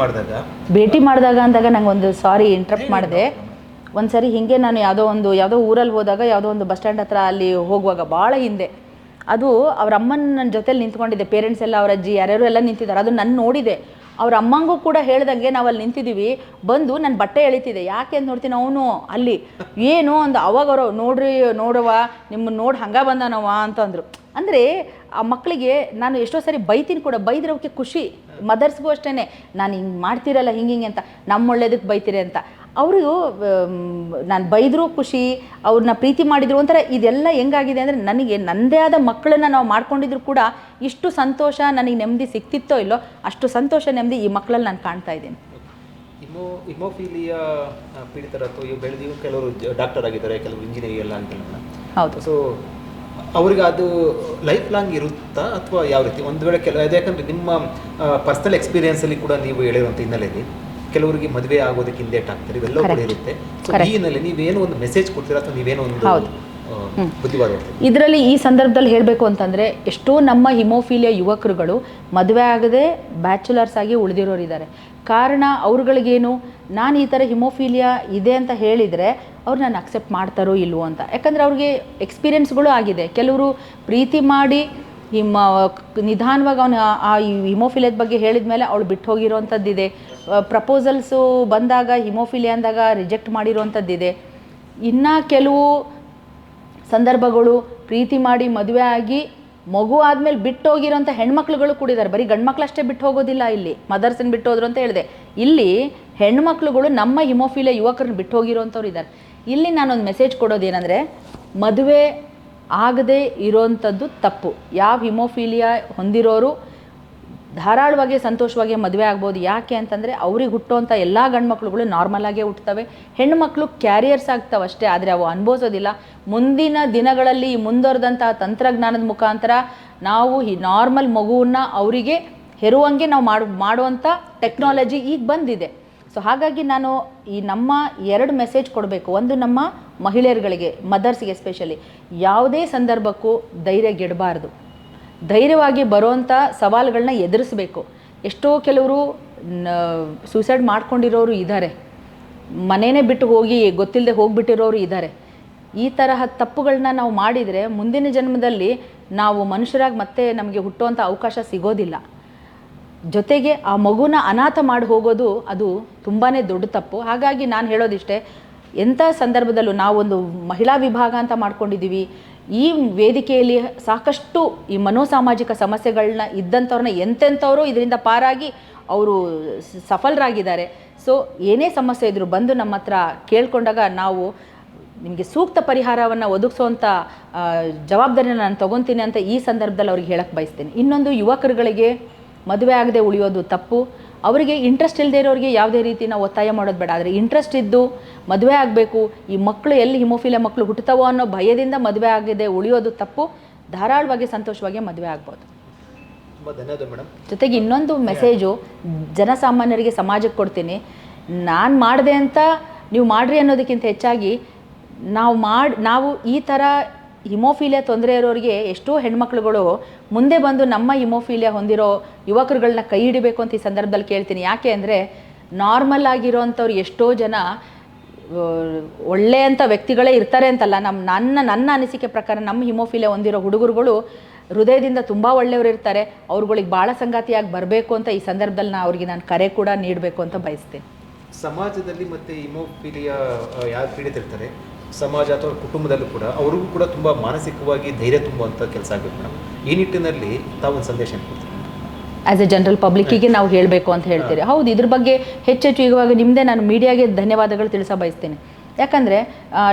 ಮಾಡಿದಾಗ ಅಂದಾಗ ನಂಗೆ ಒಂದು ಸಾರಿ ಇಂಟ್ರಪ್ಟ್ ಮಾಡಿದೆ. ಒಂದ್ಸರಿ ಹಿಂಗೆ ನಾನು ಯಾವುದೋ ಊರಲ್ಲಿ ಹೋದಾಗ ಯಾವುದೋ ಒಂದು ಬಸ್ ಸ್ಟ್ಯಾಂಡ್ ಹತ್ರ ಅಲ್ಲಿ ಹೋಗುವಾಗ ಭಾಳ ಹಿಂದೆ ಅದು ಅವ್ರ ಅಮ್ಮನ ನನ್ನ ಜೊತೆಲಿ ನಿಂತ್ಕೊಂಡಿದ್ದೆ. ಪೇರೆಂಟ್ಸ್ ಎಲ್ಲ ಅವ್ರ ಅಜ್ಜಿ ಯಾರ್ಯಾರು ಎಲ್ಲ ನಿಂತಿದ್ದಾರೆ. ಅದು ನಾನು ನೋಡಿದೆ. ಅವ್ರ ಅಮ್ಮಂಗೂ ಕೂಡ ಹೇಳ್ದಂಗೆ ನಾವು ಅಲ್ಲಿ ನಿಂತಿದ್ದೀವಿ. ಬಂದು ನನ್ನ ಬಟ್ಟೆ ಎಳಿತಿದೆ. ಯಾಕೆ ಅಂತ ನೋಡ್ತೀನಿ, ಅವನು ಅಲ್ಲಿ ಏನು ಒಂದು ಅವಾಗ ಅವರು ನೋಡವ ನಿಮ್ಮನ್ನು ನೋಡಿ ಹಂಗೆ ಬಂದಾನವ ಅಂತಂದರು. ಅಂದರೆ ಆ ಮಕ್ಕಳಿಗೆ ನಾನು ಎಷ್ಟೋ ಸರಿ ಬೈತೀನಿ ಕೂಡ. ಬೈದ್ರೆ ಅವಕ್ಕೆ ಖುಷಿ. ಮದರ್ಸ್ಗೂ ಅಷ್ಟೇ, ನಾನು ಹಿಂಗೆ ಮಾಡ್ತೀರಲ್ಲ ಹಿಂಗೆ ಅಂತ, ನಮ್ಮ ಒಳ್ಳೇದಕ್ಕೆ ಬೈತೀರಿ ಅಂತ. ಅವರು ನಾನು ಬೈದರೂ ಖುಷಿ, ಅವ್ರನ್ನ ಪ್ರೀತಿ ಮಾಡಿದ್ರು ಒಂಥರ. ಇದೆಲ್ಲ ಹೆಂಗಾಗಿದೆ ಅಂದರೆ ನನಗೆ ನನ್ನದೇ ಆದ ಮಕ್ಕಳನ್ನ ನಾವು ಮಾಡ್ಕೊಂಡಿದ್ರು ಕೂಡ ಇಷ್ಟು ಸಂತೋಷ ನನಗೆ ನೆಮ್ಮದಿ ಸಿಗ್ತಿತ್ತೋ ಇಲ್ಲೋ ಅಷ್ಟು ಸಂತೋಷ ನೆಮ್ಮದಿ ಈ ಮಕ್ಕಳಲ್ಲಿ ನಾನು ಕಾಣ್ತಾ ಇದ್ದೀನಿ. ಹಿಮೋಫಿಲಿಯಾ ಪೀಡಿತರ ಅಥವಾ ಬೆಳೆದಿವು ಕೆಲವರು ಡಾಕ್ಟರ್ ಆಗಿದ್ದಾರೆ, ಕೆಲವರು ಇಂಜಿನಿಯರಿಂಗ್ ಎಲ್ಲ ಆಗಿಲ್ಲ. ಹೌದು. ಸೊ ಅವ್ರಿಗೆ ಅದು ಲೈಫ್ ಲಾಂಗ್ ಇರುತ್ತಾ ಅಥವಾ ಯಾವ ರೀತಿ? ಒಂದು ವೇಳೆ ಯಾಕಂದರೆ ನಿಮ್ಮ ಪರ್ಸನಲ್ ಎಕ್ಸ್ಪೀರಿಯನ್ಸಲ್ಲಿ ಕೂಡ ನೀವು ಹೇಳಿರುವಂಥ ಹಿನ್ನೆಲೆಯಲ್ಲಿ ಕೆಲವರಿಗೆ ಮದುವೆ ಆಗೋದಕ್ಕೆ ಹಿಂದೇಟ್ ಆಗ್ತಾರೆ, ಇವೆಲ್ಲವೂ ಕೂಡ ಇರುತ್ತೆ. ಸೊ ಈ ಹಿನ್ನೆಲೆ ನೀವೇನೋ ಒಂದು ಮೆಸೇಜ್ ಕೊಡ್ತೀರಾ ಅಥವಾ ನೀವೇನೋ ಒಂದು ಬುದ್ಧಿವಾದ ಇದರಲ್ಲಿ ಈ ಸಂದರ್ಭದಲ್ಲಿ ಹೇಳಬೇಕು ಅಂತಂದರೆ, ಎಷ್ಟೋ ನಮ್ಮ ಹಿಮೋಫಿಲಿಯಾ ಯುವಕರುಗಳು ಮದುವೆ ಆಗದೆ ಬ್ಯಾಚುಲರ್ಸ್ ಆಗಿ ಉಳಿದಿರೋರಿದ್ದಾರೆ. ಕಾರಣ ಅವ್ರುಗಳಿಗೇನು, ನಾನು ಈ ಥರ ಹಿಮೋಫಿಲಿಯಾ ಇದೆ ಅಂತ ಹೇಳಿದರೆ ಅವ್ರು ನಾನು ಅಕ್ಸೆಪ್ಟ್ ಮಾಡ್ತಾರೋ ಇಲ್ವೋ ಅಂತ. ಯಾಕಂದರೆ ಅವ್ರಿಗೆ ಎಕ್ಸ್ಪೀರಿಯೆನ್ಸ್ಗಳು ಆಗಿದೆ. ಕೆಲವರು ಪ್ರೀತಿ ಮಾಡಿ ನಿಧಾನವಾಗಿ ಅವನು ಆ ಹಿಮೋಫಿಲಿಯಾದ ಬಗ್ಗೆ ಹೇಳಿದ ಮೇಲೆ ಅವಳು ಬಿಟ್ಟು ಹೋಗಿರೋವಂಥದ್ದಿದೆ. ಪ್ರಪೋಸಲ್ಸು ಬಂದಾಗ ಹಿಮೋಫಿಲಿಯಾ ಅಂದಾಗ ರಿಜೆಕ್ಟ್ ಮಾಡಿರೋವಂಥದ್ದಿದೆ. ಇನ್ನು ಕೆಲವು ಸಂದರ್ಭಗಳು ಪ್ರೀತಿ ಮಾಡಿ ಮದುವೆ ಆಗಿ ಮಗು ಆದಮೇಲೆ ಬಿಟ್ಟು ಹೋಗಿರೋಂಥ ಹೆಣ್ಮಕ್ಳುಗಳು ಕೂಡ ಇದ್ದಾರೆ. ಬರೀ ಗಂಡು ಮಕ್ಳು ಅಷ್ಟೇ ಬಿಟ್ಟು ಹೋಗೋದಿಲ್ಲ. ಇಲ್ಲಿ ಮದರ್ಸನ್ನು ಬಿಟ್ಟು ಹೋದ್ರು ಅಂತ ಹೇಳಿದೆ. ಇಲ್ಲಿ ಹೆಣ್ಮಕ್ಳುಗಳು ನಮ್ಮ ಹಿಮೋಫಿಲಿಯಾ ಯುವಕರನ್ನ ಬಿಟ್ಟು ಹೋಗಿರೋಂಥವ್ರು ಇದ್ದಾರೆ. ಇಲ್ಲಿ ನಾನೊಂದು ಮೆಸೇಜ್ ಕೊಡೋದೇನೆಂದರೆ, ಮದುವೆ ಆಗದೆ ಇರೋವಂಥದ್ದು ತಪ್ಪು. ಯಾವ ಹಿಮೋಫಿಲಿಯಾ ಹೊಂದಿರೋರು ಧಾರಾಳವಾಗಿ ಸಂತೋಷವಾಗಿ ಮದುವೆ ಆಗ್ಬೋದು. ಯಾಕೆ ಅಂತಂದರೆ ಅವ್ರಿಗೆ ಹುಟ್ಟೋವಂಥ ಎಲ್ಲ ಗಂಡ್ಮಕ್ಳುಗಳು ನಾರ್ಮಲಾಗೇ ಹುಟ್ಟುತ್ತವೆ. ಹೆಣ್ಣುಮಕ್ಳು ಕ್ಯಾರಿಯರ್ಸ್ ಆಗ್ತವೆ ಅಷ್ಟೇ, ಆದರೆ ಅವು ಅನುಭವಿಸೋದಿಲ್ಲ. ಮುಂದಿನ ದಿನಗಳಲ್ಲಿ ಮುಂದುವರೆದಂಥ ತಂತ್ರಜ್ಞಾನದ ಮುಖಾಂತರ ನಾವು ಈ ನಾರ್ಮಲ್ ಮಗುವನ್ನು ಅವರಿಗೆ ಹೆರುವಂಗೆ ನಾವು ಮಾಡುವಂಥ ಟೆಕ್ನಾಲಜಿ ಈಗ ಬಂದಿದೆ. ಸೊ ಹಾಗಾಗಿ ನಾನು ಈ ನಮ್ಮ 2 ಮೆಸೇಜ್ ಕೊಡಬೇಕು. ಒಂದು ನಮ್ಮ ಮಹಿಳೆಯರುಗಳಿಗೆ, ಮದರ್ಸ್ಗೆ ಎಸ್ಪೆಷಲಿ, ಯಾವುದೇ ಸಂದರ್ಭಕ್ಕೂ ಧೈರ್ಯಗೆಡಬಾರ್ದು. ಧೈರ್ಯವಾಗಿ ಬರೋವಂಥ ಸವಾಲುಗಳನ್ನ ಎದುರಿಸಬೇಕು. ಎಷ್ಟೋ ಕೆಲವರು ಸೂಸೈಡ್ ಮಾಡ್ಕೊಂಡಿರೋರು ಇದ್ದಾರೆ. ಮನೇನೇ ಬಿಟ್ಟು ಹೋಗಿ ಗೊತ್ತಿಲ್ಲದೆ ಹೋಗಿಬಿಟ್ಟಿರೋರು ಇದ್ದಾರೆ. ಈ ತರಹ ತಪ್ಪುಗಳನ್ನ ನಾವು ಮಾಡಿದರೆ ಮುಂದಿನ ಜನ್ಮದಲ್ಲಿ ನಾವು ಮನುಷ್ಯರಾಗಿ ಮತ್ತೆ ನಮಗೆ ಹುಟ್ಟುವಂಥ ಅವಕಾಶ ಸಿಗೋದಿಲ್ಲ. ಜೊತೆಗೆ ಆ ಮಗುನ ಅನಾಥ ಮಾಡಿ ಹೋಗೋದು ಅದು ತುಂಬಾ ದೊಡ್ಡ ತಪ್ಪು. ಹಾಗಾಗಿ ನಾನು ಹೇಳೋದಿಷ್ಟೇ, ಎಂಥ ಸಂದರ್ಭದಲ್ಲೂ ನಾವೊಂದು ಮಹಿಳಾ ವಿಭಾಗ ಅಂತ ಮಾಡ್ಕೊಂಡಿದ್ದೀವಿ. ಈ ವೇದಿಕೆಯಲ್ಲಿ ಸಾಕಷ್ಟು ಈ ಮನೋಸಾಮಾಜಿಕ ಸಮಸ್ಯೆಗಳನ್ನ ಇದ್ದಂಥವ್ರನ್ನ ಎಂತೆಂಥವರು ಇದರಿಂದ ಪಾರಾಗಿ ಅವರು ಸಫಲರಾಗಿದ್ದಾರೆ. ಸೊ ಏನೇ ಸಮಸ್ಯೆ ಇದ್ದರೂ ಬಂದು ನಮ್ಮ ಹತ್ರ ಕೇಳ್ಕೊಂಡಾಗ ನಾವು ನಿಮಗೆ ಸೂಕ್ತ ಪರಿಹಾರವನ್ನು ಒದಗಿಸೋವಂಥ ಜವಾಬ್ದಾರಿನ ನಾನು ತೊಗೊತೀನಿ ಅಂತ ಈ ಸಂದರ್ಭದಲ್ಲಿ ಅವ್ರಿಗೆ ಹೇಳಕ್ಕೆ ಬಯಸ್ತೀನಿ. ಇನ್ನೊಂದು, ಯುವಕರುಗಳಿಗೆ ಮದುವೆ ಆಗದೆ ಉಳಿಯೋದು ತಪ್ಪು. ಅವರಿಗೆ ಇಂಟ್ರೆಸ್ಟ್ ಇಲ್ಲದೆ ಇರೋರಿಗೆ ಯಾವುದೇ ರೀತಿ ನಾವು ಒತ್ತಾಯ ಮಾಡೋದು ಬೇಡ. ಆದರೆ ಇಂಟ್ರೆಸ್ಟ್ ಇದ್ದು ಮದುವೆ ಆಗಬೇಕು, ಈ ಮಕ್ಕಳು ಎಲ್ಲಿ ಹಿಮೋಫಿಲಿಯಾ ಮಕ್ಕಳು ಹುಟ್ಟುತ್ತವೋ ಅನ್ನೋ ಭಯದಿಂದ ಮದುವೆ ಆಗದೆ ಉಳಿಯೋದು ತಪ್ಪು. ಧಾರಾಳವಾಗಿ ಸಂತೋಷವಾಗಿ ಮದುವೆ ಆಗ್ಬೋದು. ಧನ್ಯವಾದ ಮೇಡಮ್. ಜೊತೆಗೆ ಇನ್ನೊಂದು ಮೆಸೇಜು ಜನಸಾಮಾನ್ಯರಿಗೆ, ಸಮಾಜಕ್ಕೆ ಕೊಡ್ತೀನಿ. ನಾನು ಮಾಡಿದೆ ಅಂತ ನೀವು ಮಾಡ್ರಿ ಅನ್ನೋದಕ್ಕಿಂತ ಹೆಚ್ಚಾಗಿ ನಾವು ಈ ಥರ ಹಿಮೋಫಿಲಿಯಾ ತೊಂದರೆ ಇರೋರಿಗೆ ಎಷ್ಟೋ ಹೆಣ್ಮಕ್ಳುಗಳು ಮುಂದೆ ಬಂದು ನಮ್ಮ ಹಿಮೋಫಿಲಿಯಾ ಹೊಂದಿರೋ ಯುವಕರುಗಳನ್ನ ಕೈ ಹಿಡಿಬೇಕು ಅಂತ ಈ ಸಂದರ್ಭದಲ್ಲಿ ಕೇಳ್ತೀನಿ. ಯಾಕೆ ಅಂದರೆ, ನಾರ್ಮಲ್ ಆಗಿರೋವಂಥವ್ರು ಎಷ್ಟೋ ಜನ ಒಳ್ಳೆಯಂಥ ವ್ಯಕ್ತಿಗಳೇ ಇರ್ತಾರೆ ಅಂತಲ್ಲ. ನನ್ನ ಅನಿಸಿಕೆ ಪ್ರಕಾರ ನಮ್ಮ ಹಿಮೋಫಿಲಿಯಾ ಹೊಂದಿರೋ ಹುಡುಗರುಗಳು ಹೃದಯದಿಂದ ತುಂಬ ಒಳ್ಳೆಯವರು ಇರ್ತಾರೆ. ಅವ್ರುಗಳಿಗೆ ಭಾಳ ಸಂಗಾತಿಯಾಗಿ ಬರಬೇಕು ಅಂತ ಈ ಸಂದರ್ಭದಲ್ಲಿ ಅವ್ರಿಗೆ ನಾನು ಕರೆ ಕೂಡ ನೀಡಬೇಕು ಅಂತ ಬಯಸ್ತೀನಿ. ಸಮಾಜದಲ್ಲಿ ಮತ್ತು ಹಿಮೋಫಿಲಿಯಾ ಯಾರು ಪೀಡಿತಿರ್ತಾರೆ, ಸಮಾಜ ಅಥವಾ ಕುಟುಂಬದಲ್ಲೂ ಕೂಡ ಅವ್ರಿಗೂ ಕೂಡ ತುಂಬ ಮಾನಸಿಕವಾಗಿ ಧೈರ್ಯ ತುಂಬುವಂಥ ಕೆಲಸ ಆಗಬೇಕು ಮೇಡಮ್. ಈ ನಿಟ್ಟಿನಲ್ಲಿ ತಾವೊಂದು ಸಂದೇಶ ಕೊಡ್ತೀವಿ ಆ್ಯಸ್ ಎ ಜನರಲ್ ಪಬ್ಲಿಕ್ಕಿಗೆ ನಾವು ಹೇಳಬೇಕು ಅಂತ ಹೇಳ್ತೀರಿ. ಹೌದು, ಇದ್ರ ಬಗ್ಗೆ ಹೆಚ್ಚೆಚ್ಚು ಇವಾಗ ನಿಮ್ಮದೇ ನಾನು ಮೀಡಿಯಾಗೆ ಧನ್ಯವಾದಗಳು ತಿಳಿಸ ಬಯಸ್ತೀನಿ. ಯಾಕಂದರೆ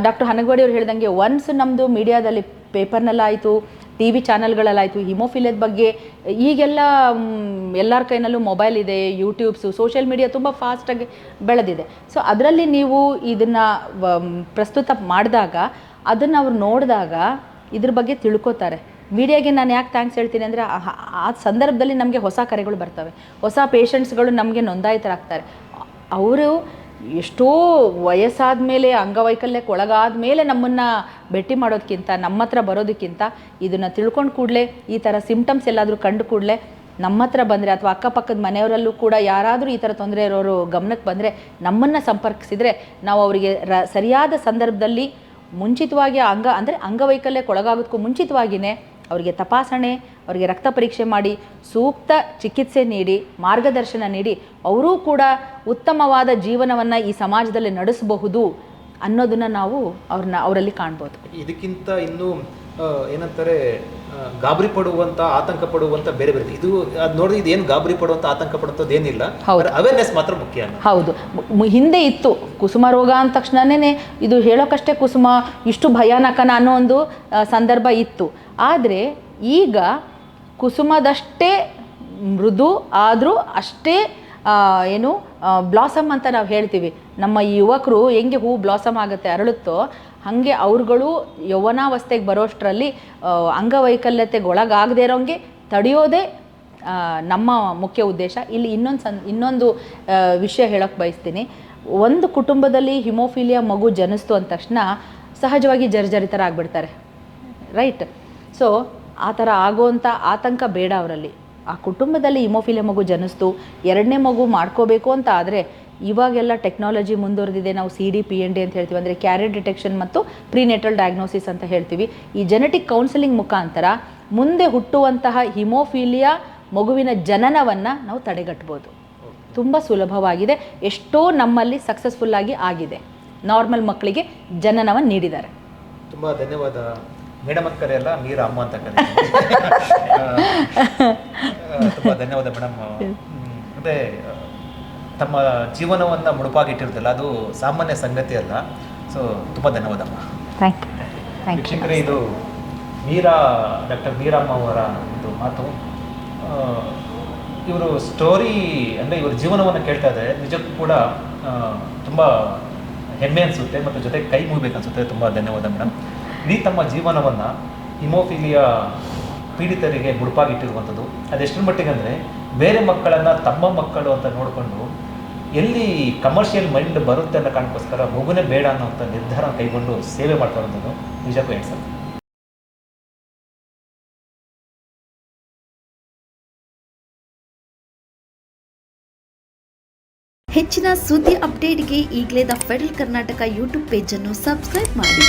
ಡಾಕ್ಟರ್ ಹನಗವಾಡಿ ಅವರು ಹೇಳ್ದಂಗೆ, ಒನ್ಸ್ ನಮ್ಮದು ಮೀಡಿಯಾದಲ್ಲಿ ಪೇಪರ್ನಲ್ಲಾಯಿತು, ಟಿ ವಿ ಚಾನಲ್ಗಳಲ್ಲಾಯಿತು, ಹಿಮೋಫಿಲಿಯಾದ ಬಗ್ಗೆ ಈಗೆಲ್ಲ ಎಲ್ಲರ ಕೈನಲ್ಲೂ ಮೊಬೈಲ್ ಇದೆ, ಯೂಟ್ಯೂಬ್ಸು, ಸೋಷಿಯಲ್ ಮೀಡಿಯಾ ತುಂಬ ಫಾಸ್ಟಾಗಿ ಬೆಳೆದಿದೆ. ಸೊ ಅದರಲ್ಲಿ ನೀವು ಇದನ್ನು ಪ್ರಸ್ತುತ ಮಾಡಿದಾಗ, ಅದನ್ನು ಅವ್ರು ನೋಡಿದಾಗ ಇದ್ರ ಬಗ್ಗೆ ತಿಳ್ಕೊತಾರೆ. ಮೀಡಿಯಾಗೆ ನಾನು ಯಾಕೆ ಥ್ಯಾಂಕ್ಸ್ ಹೇಳ್ತೀನಿ ಅಂದರೆ ಆ ಸಂದರ್ಭದಲ್ಲಿ ನಮಗೆ ಹೊಸ ಕರೆಗಳು ಬರ್ತವೆ, ಹೊಸ ಪೇಷಂಟ್ಸ್ಗಳು ನಮಗೆ ನೋಂದಾಯಿತರಾಗ್ತಾರೆ. ಅವರು ಎಷ್ಟೋ ವಯಸ್ಸಾದ ಮೇಲೆ ಅಂಗವೈಕಲ್ಯಕ್ಕೆ ಒಳಗಾದ ಮೇಲೆ ನಮ್ಮನ್ನು ಭೇಟಿ ಮಾಡೋದಕ್ಕಿಂತ, ನಮ್ಮ ಹತ್ರ ಬರೋದಕ್ಕಿಂತ, ಇದನ್ನು ತಿಳ್ಕೊಂಡು ಕೂಡಲೇ ಈ ಥರ ಸಿಮ್ಟಮ್ಸ್ ಎಲ್ಲಾದರೂ ಕಂಡು ಕೂಡಲೇ ನಮ್ಮ ಹತ್ರ ಬಂದರೆ, ಅಥವಾ ಅಕ್ಕಪಕ್ಕದ ಮನೆಯವರಲ್ಲೂ ಕೂಡ ಯಾರಾದರೂ ಈ ಥರ ತೊಂದರೆ ಇರೋರು ಗಮನಕ್ಕೆ ಬಂದರೆ ನಮ್ಮನ್ನು ಸಂಪರ್ಕಿಸಿದರೆ ನಾವು ಅವರಿಗೆ ಸರಿಯಾದ ಸಂದರ್ಭದಲ್ಲಿ ಮುಂಚಿತವಾಗಿ ಅಂಗವೈಕಲ್ಯಕ್ಕೆ ಒಳಗಾಗೋದಕ್ಕೂ ಮುಂಚಿತವಾಗಿಯೇ ಅವರಿಗೆ ತಪಾಸಣೆ, ಅವರಿಗೆ ರಕ್ತ ಪರೀಕ್ಷೆ ಮಾಡಿ ಸೂಕ್ತ ಚಿಕಿತ್ಸೆ ನೀಡಿ ಮಾರ್ಗದರ್ಶನ ನೀಡಿ ಅವರೂ ಕೂಡ ಉತ್ತಮವಾದ ಜೀವನವನ್ನು ಈ ಸಮಾಜದಲ್ಲಿ ನಡೆಸಬಹುದು ಅನ್ನೋದನ್ನು ನಾವು ಅವರಲ್ಲಿ ಕಾಣ್ಬೋದು. ಇದಕ್ಕಿಂತ ಇನ್ನೂ ಏನಂತಾರೆ ಗಾಬರಿ ಪಡುವಂಥ, ಆತಂಕ ಪಡುವಂಥ ಬೇರೆ ಬೇರೆ ಇದು ಅದು ನೋಡಿ, ಇದೇನು ಗಾಬರಿ ಪಡುವಂಥ ಆತಂಕ ಪಡುವಂಥದ್ದು ಏನಿಲ್ಲ. ಅವೇರ್ನೆಸ್ ಮಾತ್ರ ಮುಖ್ಯ. ಹೌದು, ಹಿಂದೆ ಇತ್ತು ಕುಸುಮ ರೋಗ ಅಂದ ತಕ್ಷಣನೇ ಇದು ಹೇಳೋಕ್ಕಷ್ಟೇ ಕುಸುಮ, ಇಷ್ಟು ಭಯಾನಕನ ಅನ್ನೋ ಒಂದು ಸಂದರ್ಭ ಇತ್ತು. ಆದರೆ ಈಗ ಕುಸುಮದಷ್ಟೇ ಮೃದು ಆದರೂ ಅಷ್ಟೇ ಬ್ಲಾಸಮ್ ಅಂತ ನಾವು ಹೇಳ್ತೀವಿ. ನಮ್ಮ ಈ ಯುವಕರು ಹೆಂಗೆ ಹೂ ಬ್ಲಾಸಮ್ ಆಗುತ್ತೆ, ಅರಳುತ್ತೋ ಹಾಗೆ ಅವ್ರುಗಳು ಯೌವನಾವಸ್ಥೆಗೆ ಬರೋಷ್ಟರಲ್ಲಿ ಅಂಗವೈಕಲ್ಯತೆಗೆ ಒಳಗಾಗದೇ ಇರೋಂಗೆ ತಡೆಯೋದೇ ನಮ್ಮ ಮುಖ್ಯ ಉದ್ದೇಶ. ಇಲ್ಲಿ ಇನ್ನೊಂದು ವಿಷಯ ಹೇಳೋಕ್ಕೆ ಬಯಸ್ತೀನಿ. ಒಂದು ಕುಟುಂಬದಲ್ಲಿ ಹಿಮೋಫಿಲಿಯಾ ಮಗು ಜನಿಸ್ತು ಅಂದ ತಕ್ಷಣ ಸಹಜವಾಗಿ ಜರ್ಜರಿತರಾಗ್ಬಿಡ್ತಾರೆ, ರೈಟ್? ಸೊ ಆ ಥರ ಆಗೋವಂಥ ಆತಂಕ ಬೇಡ ಅವರಲ್ಲಿ. ಆ ಕುಟುಂಬದಲ್ಲಿ ಹಿಮೋಫಿಲಿಯಾ ಮಗು ಜನಿಸ್ತು, ಎರಡನೇ ಮಗು ಮಾಡ್ಕೋಬೇಕು ಅಂತ ಆದರೆ ಇವಾಗೆಲ್ಲ ಟೆಕ್ನಾಲಜಿ ಮುಂದುವರೆದಿದೆ. ನಾವು CDPND ಅಂತ ಹೇಳ್ತೀವಿ, ಅಂದರೆ ಕ್ಯಾರಿಯರ್ ಡಿಟೆಕ್ಷನ್ ಮತ್ತು ಪ್ರಿನೇಟಲ್ ಡಯಾಗ್ನೋಸಿಸ್ ಅಂತ ಹೇಳ್ತೀವಿ. ಈ ಜೆನೆಟಿಕ್ ಕೌನ್ಸಿಲಿಂಗ್ ಮುಖಾಂತರ ಮುಂದೆ ಹುಟ್ಟುವಂತಹ ಹಿಮೋಫಿಲಿಯಾ ಮಗುವಿನ ಜನನವನ್ನು ನಾವು ತಡೆಗಟ್ಬೋದು. ತುಂಬ ಸುಲಭವಾಗಿದೆ. ಎಷ್ಟೋ ನಮ್ಮಲ್ಲಿ ಸಕ್ಸಸ್ಫುಲ್ಲಾಗಿ ಆಗಿದೆ. ನಾರ್ಮಲ್ ಮಕ್ಕಳಿಗೆ ಜನನವನ್ನು ನೀಡಿದ್ದಾರೆ. ತುಂಬ ಧನ್ಯವಾದ ಮೇಡಮ್ ಅಂತ ಕರೆಯಲ್ಲ, ಮೀರಾ ಅಮ್ಮ ಅಂತ ಕರೀತೀವಿ. ತುಂಬ ಧನ್ಯವಾದ ಮೇಡಮ್. ಅಂದರೆ ತಮ್ಮ ಜೀವನವನ್ನು ಮುಡುಪಾಗಿಟ್ಟಿರೋದಿಲ್ಲ, ಅದು ಸಾಮಾನ್ಯ ಸಂಗತಿ ಅಲ್ಲ. ಸೊ ತುಂಬ ಧನ್ಯವಾದಮ್ಮ. Thank you. ವೀಕ್ಷಕರೇ, ಇದು ಡಾಕ್ಟರ್ ಮೀರಮ್ಮ ಅವರ ಒಂದು ಮಾತು. ಇವರು ಸ್ಟೋರಿ ಅಂದರೆ ಇವ್ರ ಜೀವನವನ್ನು ಕೇಳ್ತಾ ಇದ್ದಾರೆ. ನಿಜಕ್ಕೂ ಕೂಡ ತುಂಬ ಹೆಮ್ಮೆ ಅನಿಸುತ್ತೆ ಮತ್ತು ಜೊತೆಗೆ ಕೈ ಮುಗಿಬೇಕನ್ಸುತ್ತೆ. ತುಂಬ ಧನ್ಯವಾದ ಮೇಡಮ್. ಇಡೀ ತಮ್ಮ ಜೀವನವನ್ನು ಹಿಮೋಫಿಲಿಯಾ ಪೀಡಿತರಿಗೆ ಮುಡುಪಾಗಿಟ್ಟಿರುವಂಥದ್ದು. ಅದೆಷ್ಟರ ಮಟ್ಟಿಗೆ ಅಂದರೆ ಬೇರೆ ಮಕ್ಕಳನ್ನು ತಮ್ಮ ಮಕ್ಕಳು ಅಂತ ನೋಡಿಕೊಂಡು ಎಲ್ಲಿ ಕಮರ್ಷಿಯಲ್ ಮೈಂಡ್ ಬರುತ್ತೆ ಅನ್ನೋ ಕಾರಣಕ್ಕೋಸ್ಕರ ಮಗುನೇ ಬೇಡ ಅನ್ನೋಂಥ ನಿರ್ಧಾರ ಕೈಗೊಂಡು ಸೇವೆ ಮಾಡ್ತಾ ಇರೋಂಥದ್ದು ನಿಜಕ್ಕೂ ಹೇಳ್ತಾರೆ. ಹೆಚ್ಚಿನ ಸುದ್ದಿ ಅಪ್ಡೇಟ್ಗೆ ಈಗಲೇ the federal Karnataka YouTube page ಅನ್ನು ಸಬ್ಸ್ಕ್ರೈಬ್ ಮಾಡಿ.